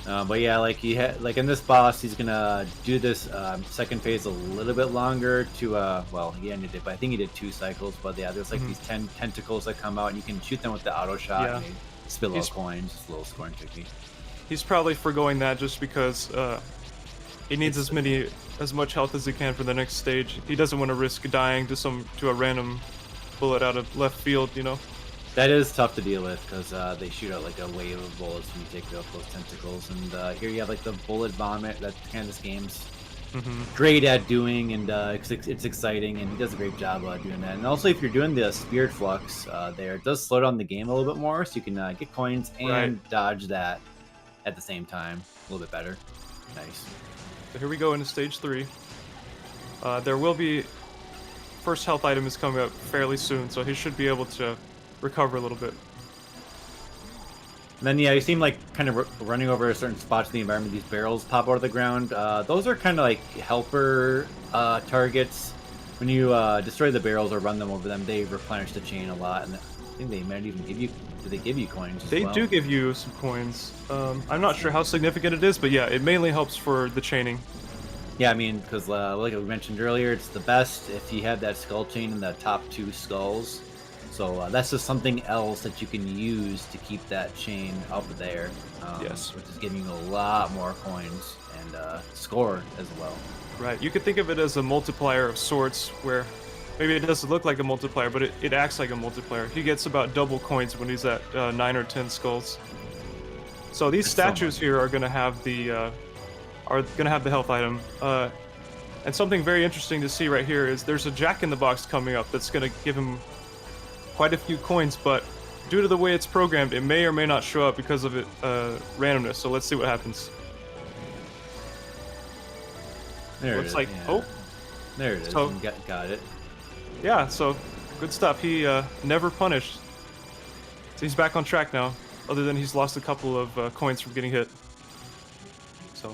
But yeah, like in this boss, he's gonna do this second phase a little bit longer to well, he ended it, but I think he did 2 cycles. But yeah, there's like these 10 tentacles that come out, and you can shoot them with the auto shot. And they spill out coins. It's a little scoring technique. He's probably foregoing that just because he needs as much health as he can for the next stage. He doesn't want to risk dying to a random bullet out of left field, you know. That is tough to deal with because they shoot out like a wave of bullets when you take out those tentacles. And here you have like the bullet vomit that kind of this game's great at doing, and it's exciting, and he does a great job doing that. And also, if you're doing the Spirit Flux there, it does slow down the game a little bit more, so you can get coins and dodge that at the same time a little bit better. Nice. So here we go into stage 3. There will be first health item is coming up fairly soon, so he should be able to recover a little bit. And then yeah, you seem like kind of running over certain spots in the environment. These barrels pop out of the ground. Those are kind of like helper targets. When you destroy the barrels or run them over them, they replenish the chain a lot, and I think they might even give you. Do they give you coins? They do give you some coins. I'm not sure how significant it is, but yeah, it mainly helps for the chaining. Yeah, I mean, because like we mentioned earlier, it's the best if you have that skull chain in the top 2 skulls. So that's just something else that you can use to keep that chain up there. Yes. Which is giving you a lot more coins and score as well. Right. You could think of it as a multiplier of sorts, where maybe it doesn't look like a multiplier, but it acts like a multiplier. He gets about double coins when he's at 9 or 10 skulls. So these statues here are going to have the health item. And something very interesting to see right here is there's a Jack-in-the-Box coming up that's going to give him quite a few coins, but due to the way it's programmed, it may or may not show up because of it randomness. So let's see what happens. There Looks it is. like there it is. So, got it. Yeah, so good stuff. He never punished. So he's back on track now, other than he's lost a couple of coins from getting hit. So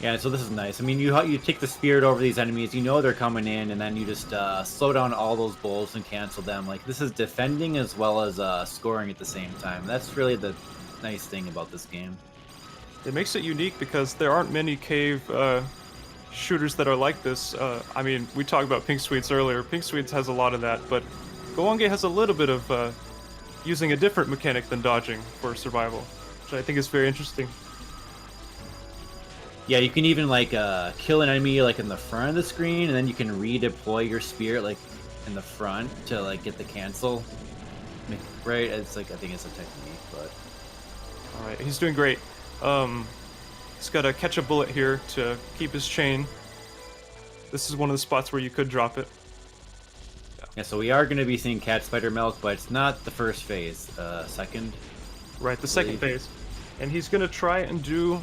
yeah, so this is nice. I mean, you take the spirit over these enemies, you know they're coming in, and then you just slow down all those bullets and cancel them. Like, this is defending as well as scoring at the same time. That's really the nice thing about this game. It makes it unique because there aren't many cave shooters that are like this. I mean, we talked about Pink Sweets earlier. Pink Sweets has a lot of that, but Guwange has a little bit of using a different mechanic than dodging for survival, which I think is very interesting. Yeah, you can even like kill an enemy like in the front of the screen, and then you can redeploy your spirit like in the front to like get the cancel. Right? It's like, I think it's a technique, but all right, he's doing great. He's got to catch a bullet here to keep his chain. This is one of the spots where you could drop it. Yeah, so we are going to be seeing cat spider milk, but it's not the first phase. Second. Right, the second phase, and he's going to try and do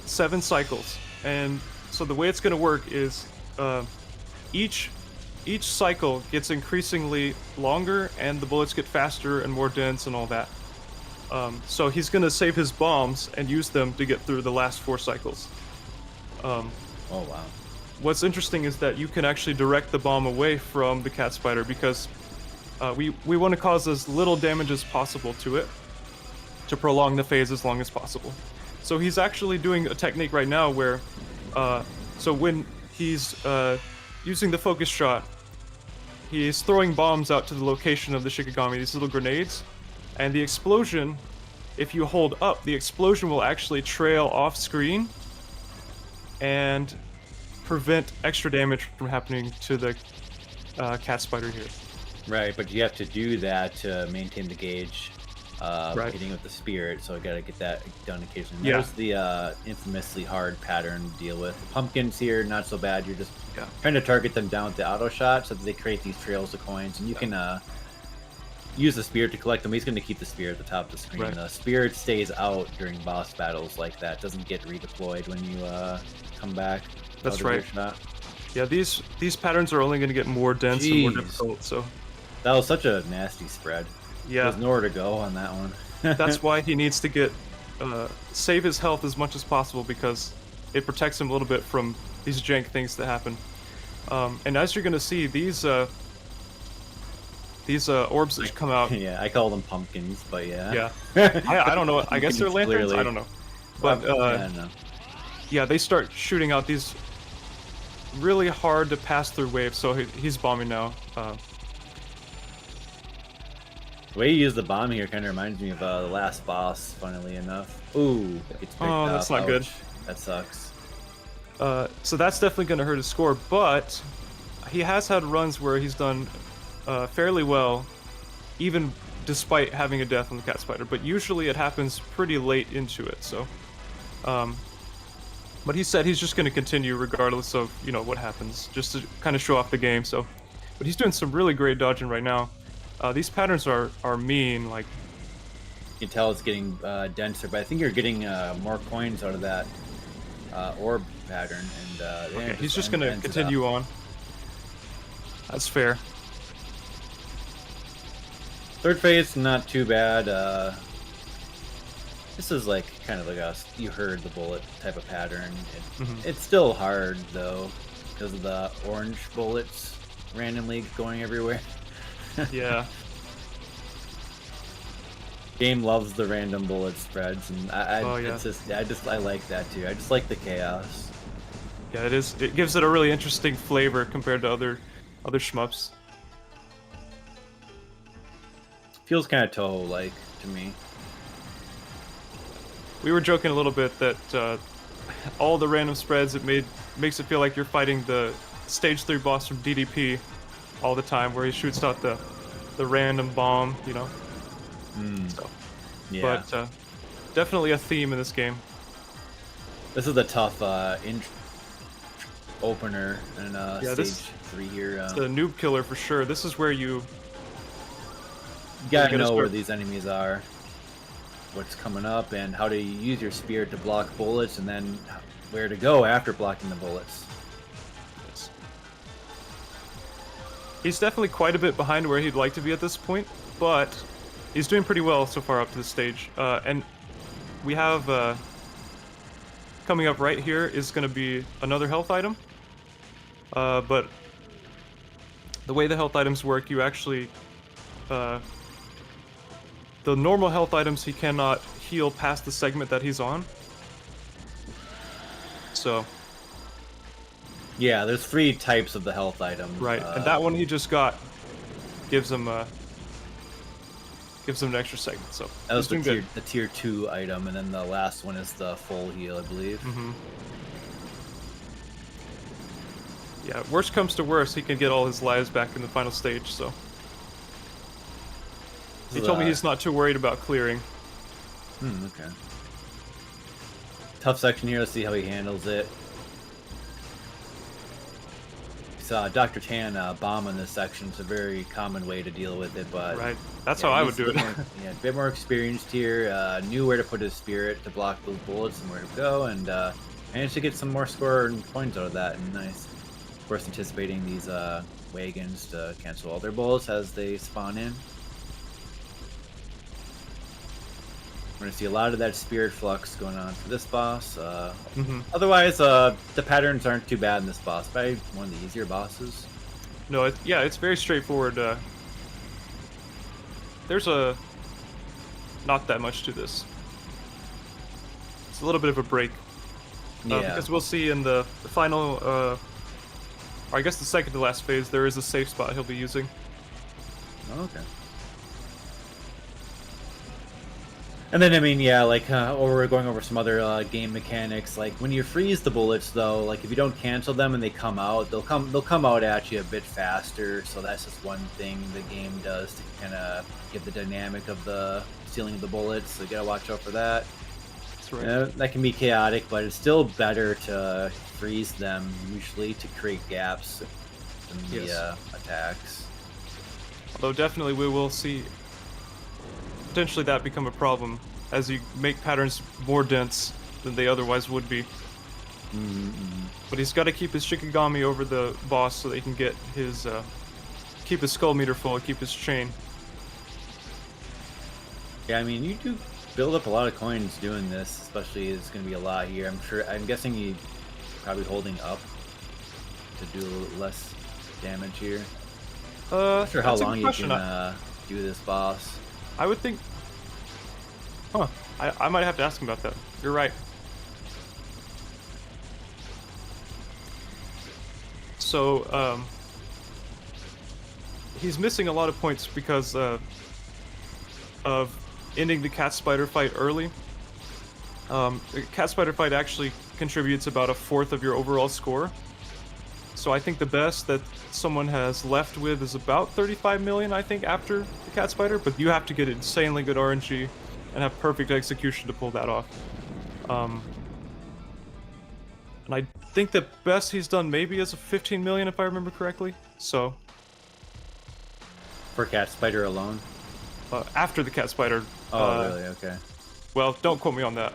7 cycles. And so the way it's going to work is each cycle gets increasingly longer, and the bullets get faster and more dense and all that. So he's going to save his bombs and use them to get through the last 4 cycles. Oh wow. what's interesting is that you can actually direct the bomb away from the cat spider because we want to cause as little damage as possible to it to prolong the phase as long as possible. So he's actually doing a technique right now where, so when he's using the focus shot, he's throwing bombs out to the location of the Shikigami, these little grenades, and the explosion, if you hold up, the explosion will actually trail off screen and prevent extra damage from happening to the cat spider here. Right, but you have to do that to maintain the gauge. Hitting with the spirit, so I gotta get that done occasionally. Yeah. There's the infamously hard pattern to deal with. Pumpkins here, not so bad. You're just trying to target them down with the auto shot so that they create these trails of coins, and you can use the spirit to collect them. He's going to keep the spirit at the top of the screen. Right. The spirit stays out during boss battles like that. Doesn't get redeployed when you come back. That's right. Yeah, these patterns are only going to get more dense and more difficult. So that was such a nasty spread. Yeah, there's nowhere to go on that one. That's why he needs to get save his health as much as possible because it protects him a little bit from these jank things that happen. And as you're going to see, these orbs that come out. Yeah, I call them pumpkins, but yeah. Yeah. I don't know. I guess they're lanterns. Clearly. I don't know. But I don't know. Yeah, they start shooting out these really hard to pass through waves. So he's bombing now. The way you use the bomb here kind of reminds me of the last boss, funnily enough. Ooh, it's oh, that's not good. That sucks. So that's definitely going to hurt his score, but he has had runs where he's done fairly well, even despite having a death on the cat spider. But usually it happens pretty late into it. So, but he said he's just going to continue regardless of what happens, just to kind of show off the game. So, but he's doing some really great dodging right now. These patterns are mean. Like you can tell it's getting denser, but I think you're getting more coins out of that orb pattern. And okay, he's just going to continue on. That's fair. Third phase, not too bad. This is like kind of like you heard the bullet type of pattern. It's still hard though because of the orange bullets randomly going everywhere. Yeah. Game loves the random bullet spreads, and I like that too. I just like the chaos. Yeah, it is. It gives it a really interesting flavor compared to other shmups. Feels kind of Toho-like to me. We were joking a little bit that all the random spreads makes it feel like you're fighting the stage 3 boss from DDP all the time, where he shoots out the random bomb, So, yeah. But definitely a theme in this game. This is a tough opener in stage 3 here. It's the noob killer for sure. This is where you gotta know where these enemies are, what's coming up, and how to use your spirit to block bullets, and then where to go after blocking the bullets. He's definitely quite a bit behind where he'd like to be at this point, but he's doing pretty well so far up to this stage. And we have coming up right here is going to be another health item. But the way the health items work, you actually the normal health items he cannot heal past the segment that he's on. So. Yeah, there's 3 types of the health item. Right, and that one he just got gives him an extra segment. So that was the tier 2 item, and then the last one is the full heal, I believe. Yeah, worst comes to worst, he can get all his lives back in the final stage. So he told me he's not too worried about clearing. Okay. Tough section here. Let's see how he handles it. Dr.Tan bomb in this section. It's a very common way to deal with it, but right, that's how I would do it. A bit more experienced here. Knew where to put his spirit to block those bullets and where to go, and managed to get some more score and points out of that. And nice. Of course, anticipating these wagons to cancel all their bullets as they spawn in. We're gonna see a lot of that spirit flux going on for this boss. Otherwise, the patterns aren't too bad in this boss. Probably one of the easier bosses. No, it's very straightforward. There's not that much to this. It's a little bit of a break. Because we'll see in the final, or I guess the second to last phase, there is a safe spot he'll be using. Oh, okay. And then, I mean, yeah, like, we're going over some other game mechanics. Like, when you freeze the bullets, though, like, if you don't cancel them and they come out, they'll come out at you a bit faster. So that's just one thing the game does to kind of give the dynamic of the stealing of the bullets. So you gotta watch out for that. That's right. That can be chaotic, but it's still better to freeze them, usually, to create gaps in the attacks. Although definitely we will see potentially that become a problem as you make patterns more dense than they otherwise would be. But he's got to keep his Shikigami over the boss so that he can get his keep his skull meter full, keep his chain. Yeah, I mean, you do build up a lot of coins doing this, especially it's going to be a lot here. I'm guessing you're probably holding up to do less damage here. Not sure how long you can do this boss. I would think... Huh. I might have to ask him about that. You're right. So, he's missing a lot of points because of ending the cat spider fight early. The cat spider fight actually contributes about 1/4 of your overall score. So I think the best that someone has left with is about 35 million, I think, after the cat spider, but you have to get insanely good RNG and have perfect execution to pull that off. And I think the best he's done maybe is 15 million, if I remember correctly. So for cat spider alone? After the cat spider. Oh, really? Okay. Well, don't quote me on that.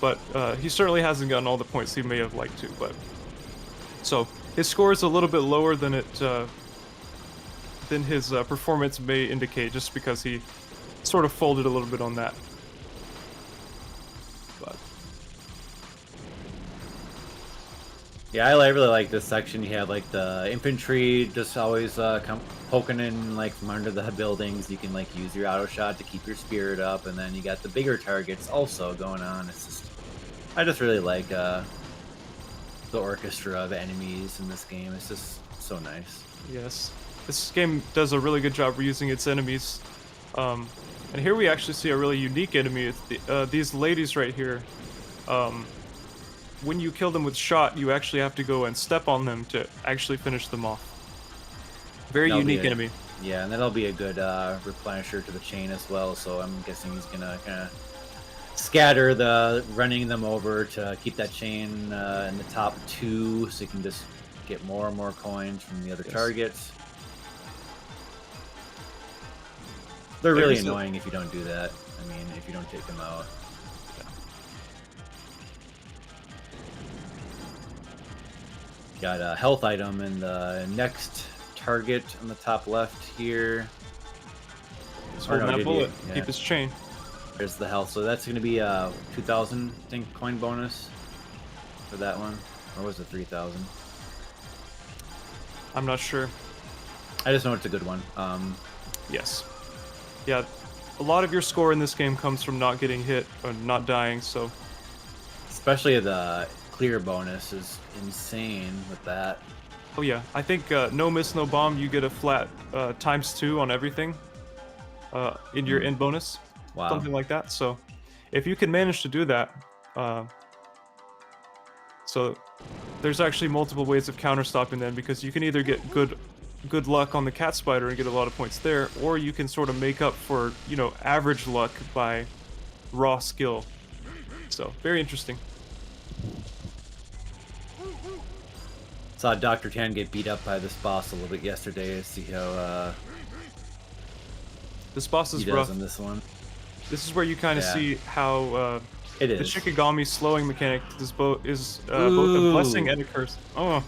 But he certainly hasn't gotten all the points he may have liked to, but... So, his score is a little bit lower than than his performance may indicate, just because he sort of folded a little bit on that. But yeah, I really like this section. You have like the infantry just always poking in like from under the buildings. You can like use your auto shot to keep your spirit up, and then you got the bigger targets also going on. It's just, I just really like the orchestra of enemies in this game. It's just so nice. Yes, this game does a really good job reusing its enemies. And here we actually see a really unique enemy. It's these ladies right here. When you kill them with shot, you actually have to go and step on them to actually finish them off. Very unique enemy. Yeah, and that'll be a good replenisher to the chain as well, so I'm guessing he's gonna kind of scatter running them over to keep that chain in the top 2, so you can just get more and more coins from the other targets. They're really annoying if you don't do that. I mean, if you don't take them out. Got a health item in the next target on the top left here. Just hold that bullet. Keep his chain. There's the health. So that's going to be a 2,000, I think, coin bonus for that one. Or was it 3,000? I'm not sure. I just know it's a good one. Yes. Yeah, a lot of your score in this game comes from not getting hit or not dying, so... Especially the clear bonus is insane with that. Oh yeah, I think no miss, no bomb, you get a flat ×2 on everything in your end bonus. Wow. Something like that, so if you can manage to do that... so there's actually multiple ways of counterstopping them, because you can either get good luck on the cat spider and get a lot of points there, or you can sort of make up for, you know, average luck by raw skill. So, very interesting. Saw Dr.Tan get beat up by this boss a little bit yesterday to see how this boss is he rough does in this one. This is where you kind of see how the Shikigami slowing mechanic is both a blessing and a curse. Oh,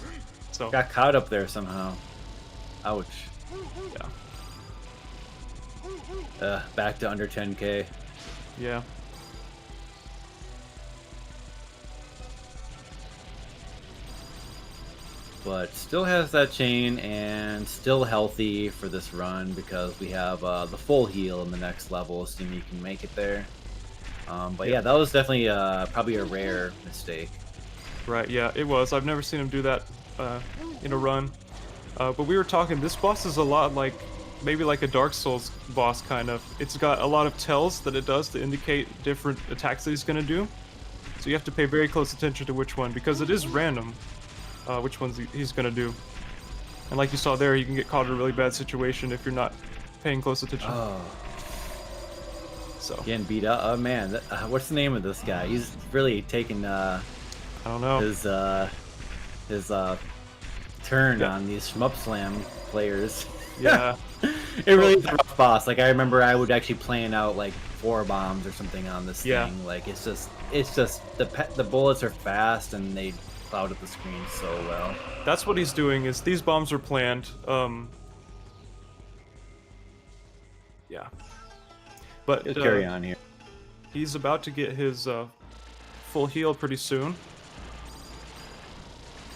so got caught up there somehow. Ouch. Yeah. Back to under 10k. Yeah. but still has that chain and still healthy for this run because we have the full heal in the next level, assuming you can make it there. But yeah, that was definitely probably a rare mistake. Right, yeah, it was. I've never seen him do that in a run. But we were talking, this boss is a lot like, maybe like a Dark Souls boss kind of. It's got a lot of tells that it does to indicate different attacks that he's going to do. So you have to pay very close attention to which one, because it is random which ones he's going to do. And like you saw there, you can get caught in a really bad situation if you're not paying close attention. Oh. So. Getting beat up. Oh man, what's the name of this guy? He's really taking I don't know. his turn on these Shmup Slam players. Yeah. It really is a rough boss. Like I remember I would actually plan out like 4 bombs or something on this thing. Like it's just the bullets are fast and they cloud up the screen so well. That's what he's doing, is these bombs are planned. Yeah. But carry on here. He's about to get his full heal pretty soon.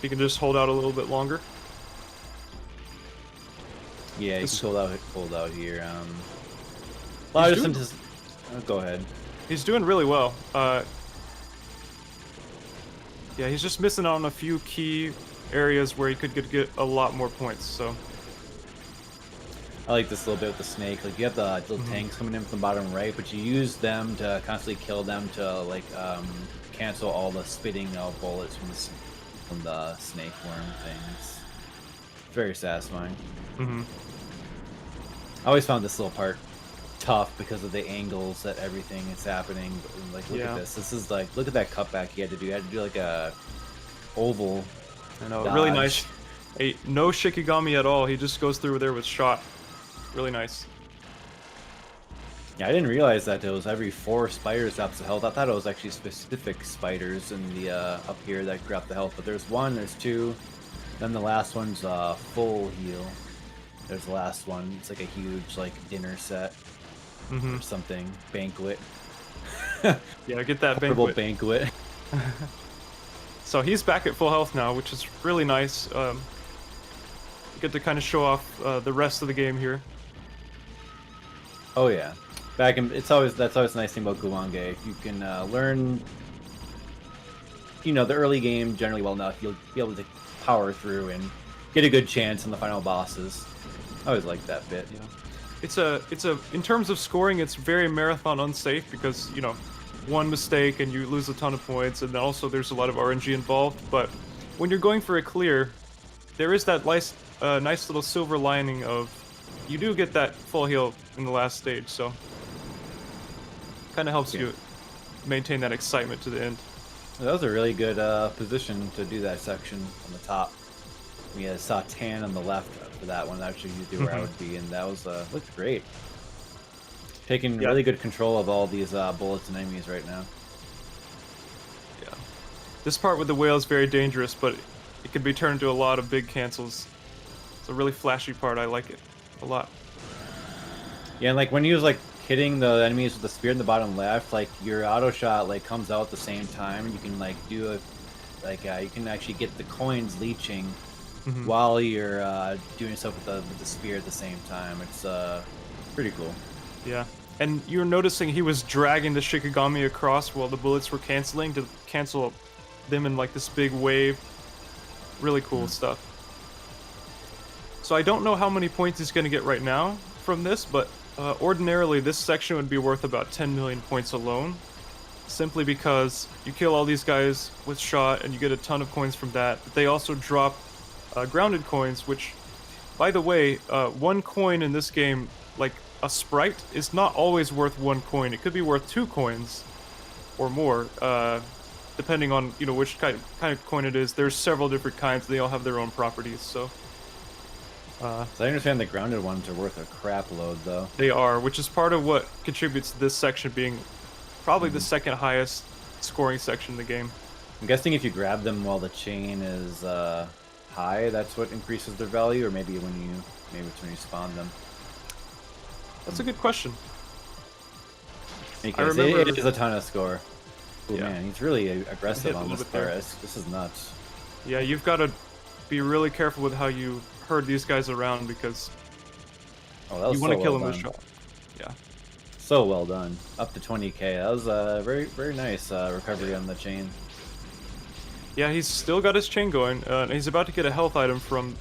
He can just hold out a little bit longer. Yeah, he's hold out here. Go ahead. He's doing really well. Yeah, he's just missing out on a few key areas where he could get a lot more points. So I like this a little bit with the snake. Like you have the little tanks coming in from the bottom right, but you use them to constantly kill them to like cancel all the spitting bullets from the snake worm things. Very satisfying. I always found this little part tough because of the angles that everything is happening. But, like, look at this. This is like, look at that cutback he had to do. He had to do like a oval. I know, really nice. No Shikigami at all. He just goes through there with shot. Really nice. Yeah, I didn't realize that there was every 4 spiders drops the health. I thought it was actually specific spiders in the up here that drop the health. But there's 1, there's 2, then the last one's full heal. There's the last one. It's like a huge like dinner set or something. Banquet. Yeah, get that banquet. So he's back at full health now, which is really nice. Get to kind of show off the rest of the game here. Oh yeah, that's always a nice thing about Guwange. If you can learn, the early game generally well enough, you'll be able to power through and get a good chance in the final bosses. I always like that bit. Yeah. It's in terms of scoring, it's very marathon unsafe because, one mistake and you lose a ton of points, and also there's a lot of RNG involved. But when you're going for a clear, there is that nice little silver lining of you do get that full heal in the last stage, so kind of helps you maintain that excitement to the end. That was a really good position to do that section on the top. We saw Tan on the left for that one. That actually usually where I would be, and that was looked great. Taking really good control of all these bullets and enemies right now. Yeah, this part with the whale is very dangerous, but it can be turned into a lot of big cancels. It's a really flashy part. I like it a lot. Yeah, and like when you was like hitting the enemies with the spear in the bottom left, like your auto shot like comes out at the same time. You can like do you can actually get the coins leeching while you're doing stuff with the spear at the same time. It's pretty cool. Yeah, and you're noticing he was dragging the Shikigami across while the bullets were canceling to cancel them in like this big wave. Really cool stuff. So I don't know how many points he's going to get right now from this, but ordinarily this section would be worth about 10 million points alone, simply because you kill all these guys with shot and you get a ton of coins from that. But they also drop grounded coins, which, by the way, 1 coin in this game, like a sprite, is not always worth 1 coin. It could be worth 2 coins or more, depending on which kind of coin it is. There's several different kinds. They all have their own properties. So I understand the grounded ones are worth a crap load, though. They are, which is part of what contributes to this section being probably the second highest scoring section in the game. I'm guessing if you grab them while the chain is high, that's what increases their value, or maybe it's when you spawn them. That's a good question. Because it is a ton of score. Ooh, man, he's really aggressive on this part. This is nuts. Yeah, you've got to be really careful with how you herd these guys around because you want to kill them with a shot. Yeah. So well done. Up to 20k. That was a very, very nice recovery on the chain. Yeah, he's still got his chain going. And he's about to get a health item from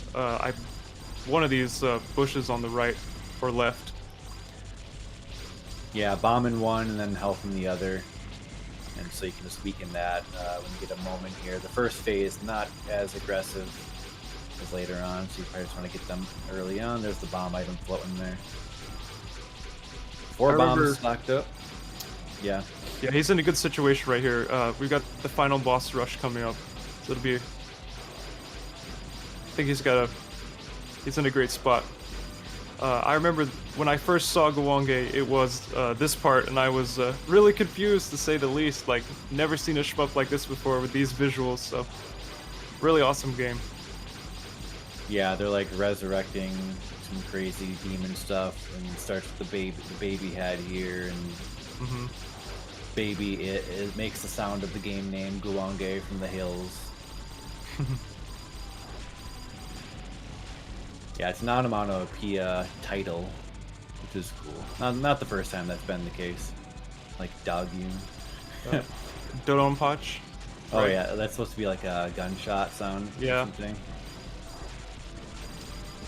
one of these bushes on the right or left. Yeah, bomb in one and then health in the other. And so you can just weaken that when you get a moment here. The first phase, not as aggressive as later on, so you probably just want to get them early on. There's the bomb item floating there. 4 bombs locked up. Yeah. Yeah, he's in a good situation right here. We've got the final boss rush coming up. So it'll be... I think he's in a great spot. I remember when I first saw Guwange, it was this part, and I was really confused, to say the least. Like, never seen a shmup like this before with these visuals, so... Really awesome game. Yeah, they're like resurrecting some crazy demon stuff, and it starts with the baby head here, and baby it makes the sound of the game name Guwange from the hills. Yeah, it's an onomatopoeia title, which is cool. Not the first time that's been the case. Like Dogyun. Dodonpach. Oh right. Yeah, that's supposed to be like a gunshot sound or something.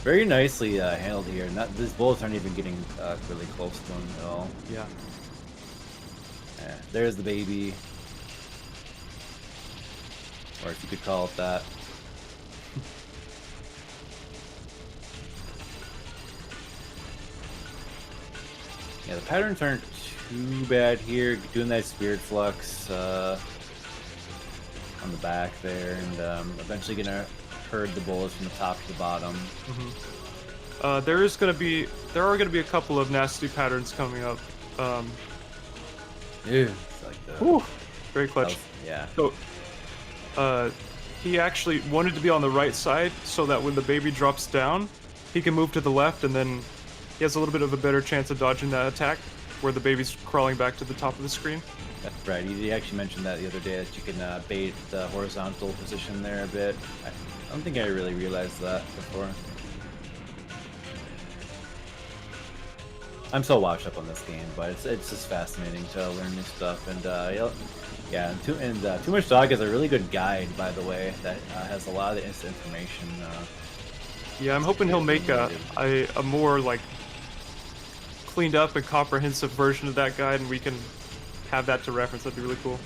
Very nicely handled here. These bullets aren't even getting really close to him at all. Yeah. Yeah. There's the baby. Or if you could call it that. Yeah, the patterns aren't too bad here. Doing that spirit flux on the back there, and eventually gonna herd the bullets from the top to the bottom. There are gonna be a couple of nasty patterns coming up. It's like very clutch. Yeah. So, he actually wanted to be on the right side so that when the baby drops down, he can move to the left, and then he has a little bit of a better chance of dodging that attack where the baby's crawling back to the top of the screen. That's right. He actually mentioned that the other day, that you can bait the horizontal position there a bit. I don't think I really realized that before. I'm so washed up on this game, but it's just fascinating to learn new stuff. And yeah, TooMuchDog is a really good guide, by the way, that has a lot of the instant information. Yeah, I'm hoping he'll make a more like cleaned up and comprehensive version of that guide, and we can have that to reference. That'd be really cool.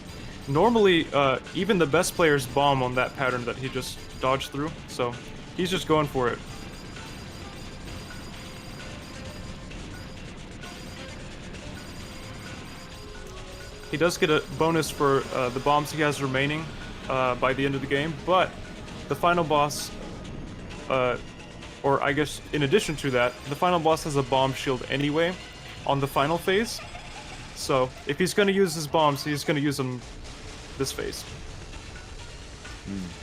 Normally, even the best players bomb on that pattern that he just dodged through, so he's just going for it. He does get a bonus for the bombs he has remaining by the end of the game, but the final boss, or I guess in addition to that, the final boss has a bomb shield anyway on the final phase. So if he's going to use his bombs, he's going to use them this phase.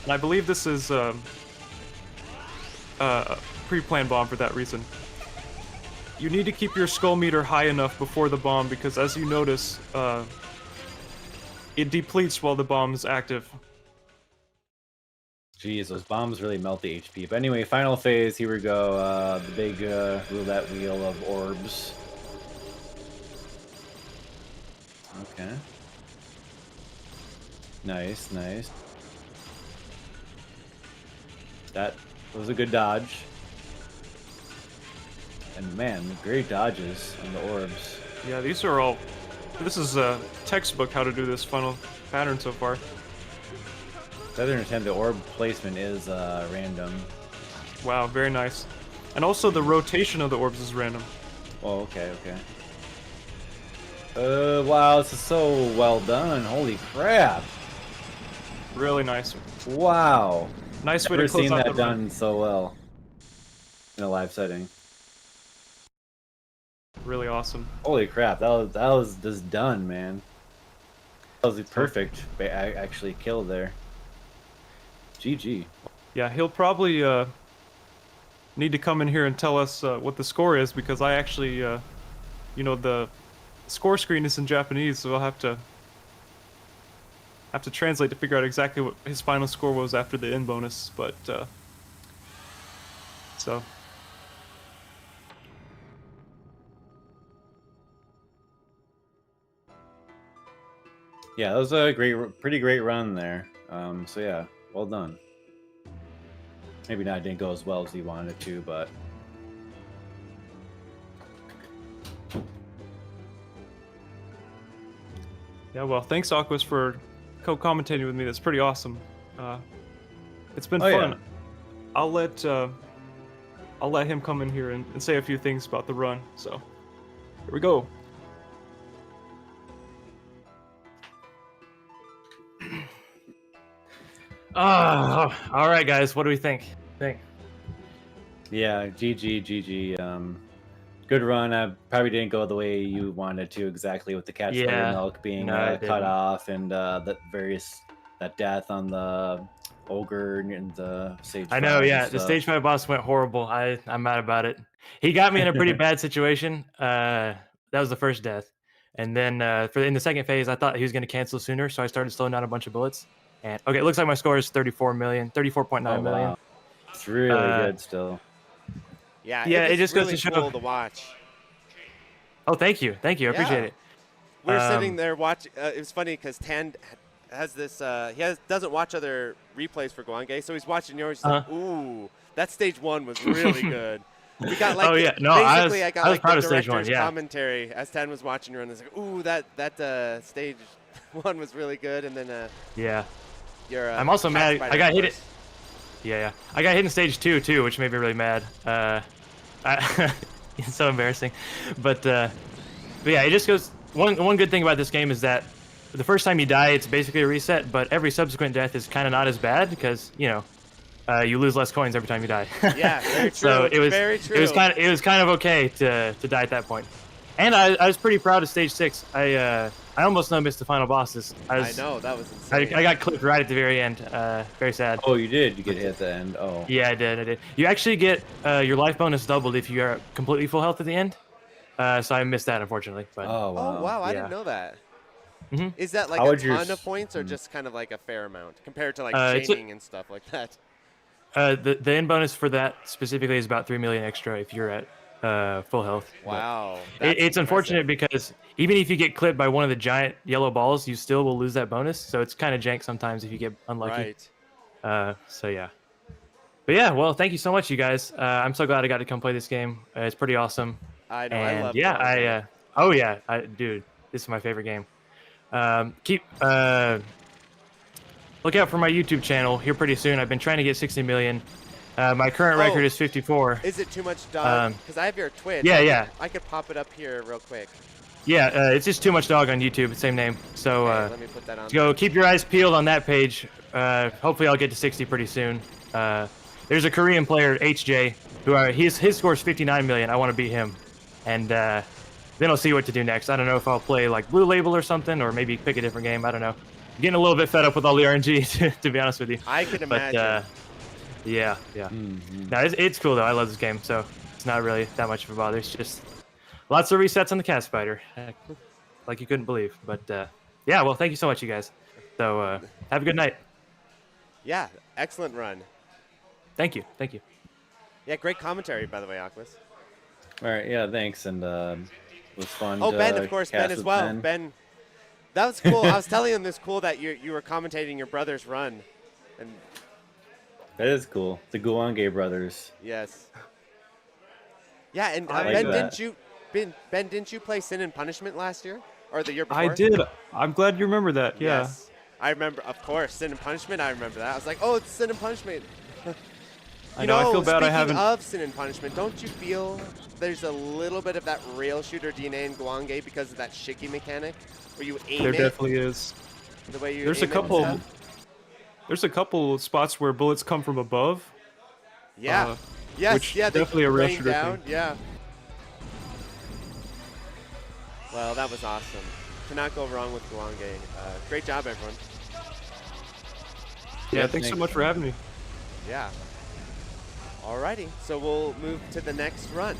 And I believe this is a pre-planned bomb for that reason. You need to keep your skull meter high enough before the bomb, because as you notice, it depletes while the bomb is active. Jeez, those bombs really melt the HP. But anyway, final phase, here we go. The big roulette wheel of orbs. Okay. Nice, nice. That was a good dodge. And man, great dodges on the orbs. Yeah, these are all... This is a textbook how to do this final pattern so far. I understand the orb placement is random. Wow, very nice. And also the rotation of the orbs is random. Oh, okay, okay. Wow, this is so well done. Holy crap. Really nice. Wow. Nice way to close out the run. Never seen that done so well in a live setting. Really awesome. Holy crap, that was just done, man. That was perfect. I actually killed there. GG. Yeah, he'll probably need to come in here and tell us what the score is, because I actually, you know, the score screen is in Japanese, so I'll have to translate to figure out exactly what his final score was after the end bonus. But So. Yeah, that was a pretty great run there. So yeah, well done. Maybe not didn't go as well as he wanted to, but yeah, well, thanks Aquas for co-commentating with me. That's pretty awesome. It's been fun. Yeah. I'll let him come in here and say a few things about the run. So here we go. Oh, all right, guys. What do we think? yeah, GG. Good run. I probably didn't go the way you wanted to exactly with the catch milk being cut off and that death on the ogre and the stage. I know, yeah. The stage 5 boss went horrible. I'm mad about it. He got me in a pretty bad situation. That was the first death, and then in the second phase, I thought he was going to cancel sooner, so I started slowing down a bunch of bullets. And okay, it looks like my score is 34.9 million. Wow. It's really good still. Yeah, it just really goes to show. Cool to watch. Oh, thank you. I appreciate it. We're sitting there watching. It was funny because Tan has this. Doesn't watch other replays for Guwange, so he's watching yours. He's like, ooh, that stage 1 was really good. We got like basically I got the director's commentary as Tan was watching her, and it's like, ooh, that stage 1 was really good, and then I'm also mad. I got hit it. Yeah. I got hit in stage 2 too, which made me really mad. It's so embarrassing, but yeah, it just goes. One good thing about this game is that the first time you die, it's basically a reset, but every subsequent death is kind of not as bad because you lose less coins every time you die. Yeah, very true. So it was very true. It was kind of okay to die at that point. And I was pretty proud of stage 6. I almost missed the final bosses. I know, that was insane. I got clipped right at the very end. Very sad. Oh, you did? You get hit at the end? Oh. Yeah, I did. You actually get your life bonus doubled if you are completely full health at the end. So I missed that, unfortunately. But, oh, wow. I didn't know that. Mm-hmm. Is that like a ton of points or just kind of like a fair amount compared to like chaining and stuff like that? The end bonus for that specifically is about 3 million extra if you're at full health. Wow. It's unfortunate because even if you get clipped by one of the giant yellow balls, you still will lose that bonus. So it's kind of jank sometimes if you get unlucky. Right. So yeah. But yeah, well, thank you so much, you guys. I'm so glad I got to come play this game. It's pretty awesome. I know. And I love it. Dude, this is my favorite game. Look out for my YouTube channel here pretty soon. I've been trying to get 60 million. My current record is 54. Is it TooMuchDog? Because I have your Twitch. Yeah. I could pop it up here real quick. Yeah, it's just TooMuchDog on YouTube, same name. So let me put that on. Go keep your eyes peeled on that page. Hopefully I'll get to 60 pretty soon. There's a Korean player, HJ, who his score is 59 million. I want to beat him, and then I'll see what to do next. I don't know if I'll play like Blue Label or something, or maybe pick a different game. I don't know. I'm getting a little bit fed up with all the RNG, to be honest with you. I can imagine. Yeah. Mm-hmm. No, it's cool though. I love this game, so it's not really that much of a bother. It's just lots of resets on the cat spider, like you couldn't believe. But yeah, well, thank you so much, you guys. So have a good night. Yeah, excellent run. Thank you. Yeah, great commentary, by the way, Aquas. All right, yeah, thanks, and it was fun. Oh, Ben, of course, Ben as well. Ben, that was cool. I was telling him this cool that you were commentating your brother's run, and that is cool. The Guwange brothers. Yes. Yeah, and Ben, didn't you play Sin and Punishment last year or the year before? I did. I'm glad you remember that. Yeah. Yes. I remember, of course, Sin and Punishment. I remember that. I was like, oh, it's Sin and Punishment. I know. I feel bad. I haven't. Speaking of Sin and Punishment, don't you feel there's a little bit of that rail shooter DNA in Guwange because of that shiki mechanic, where you aim There definitely is. The way you. There's a couple. There's a couple spots where bullets come from above. Yeah. Which definitely a rail shooter down. thing. Yeah. Well, that was awesome. Cannot go wrong with Guwange. Great job, everyone. Yeah, thanks so much for having me. Yeah. Alrighty, so we'll move to the next run.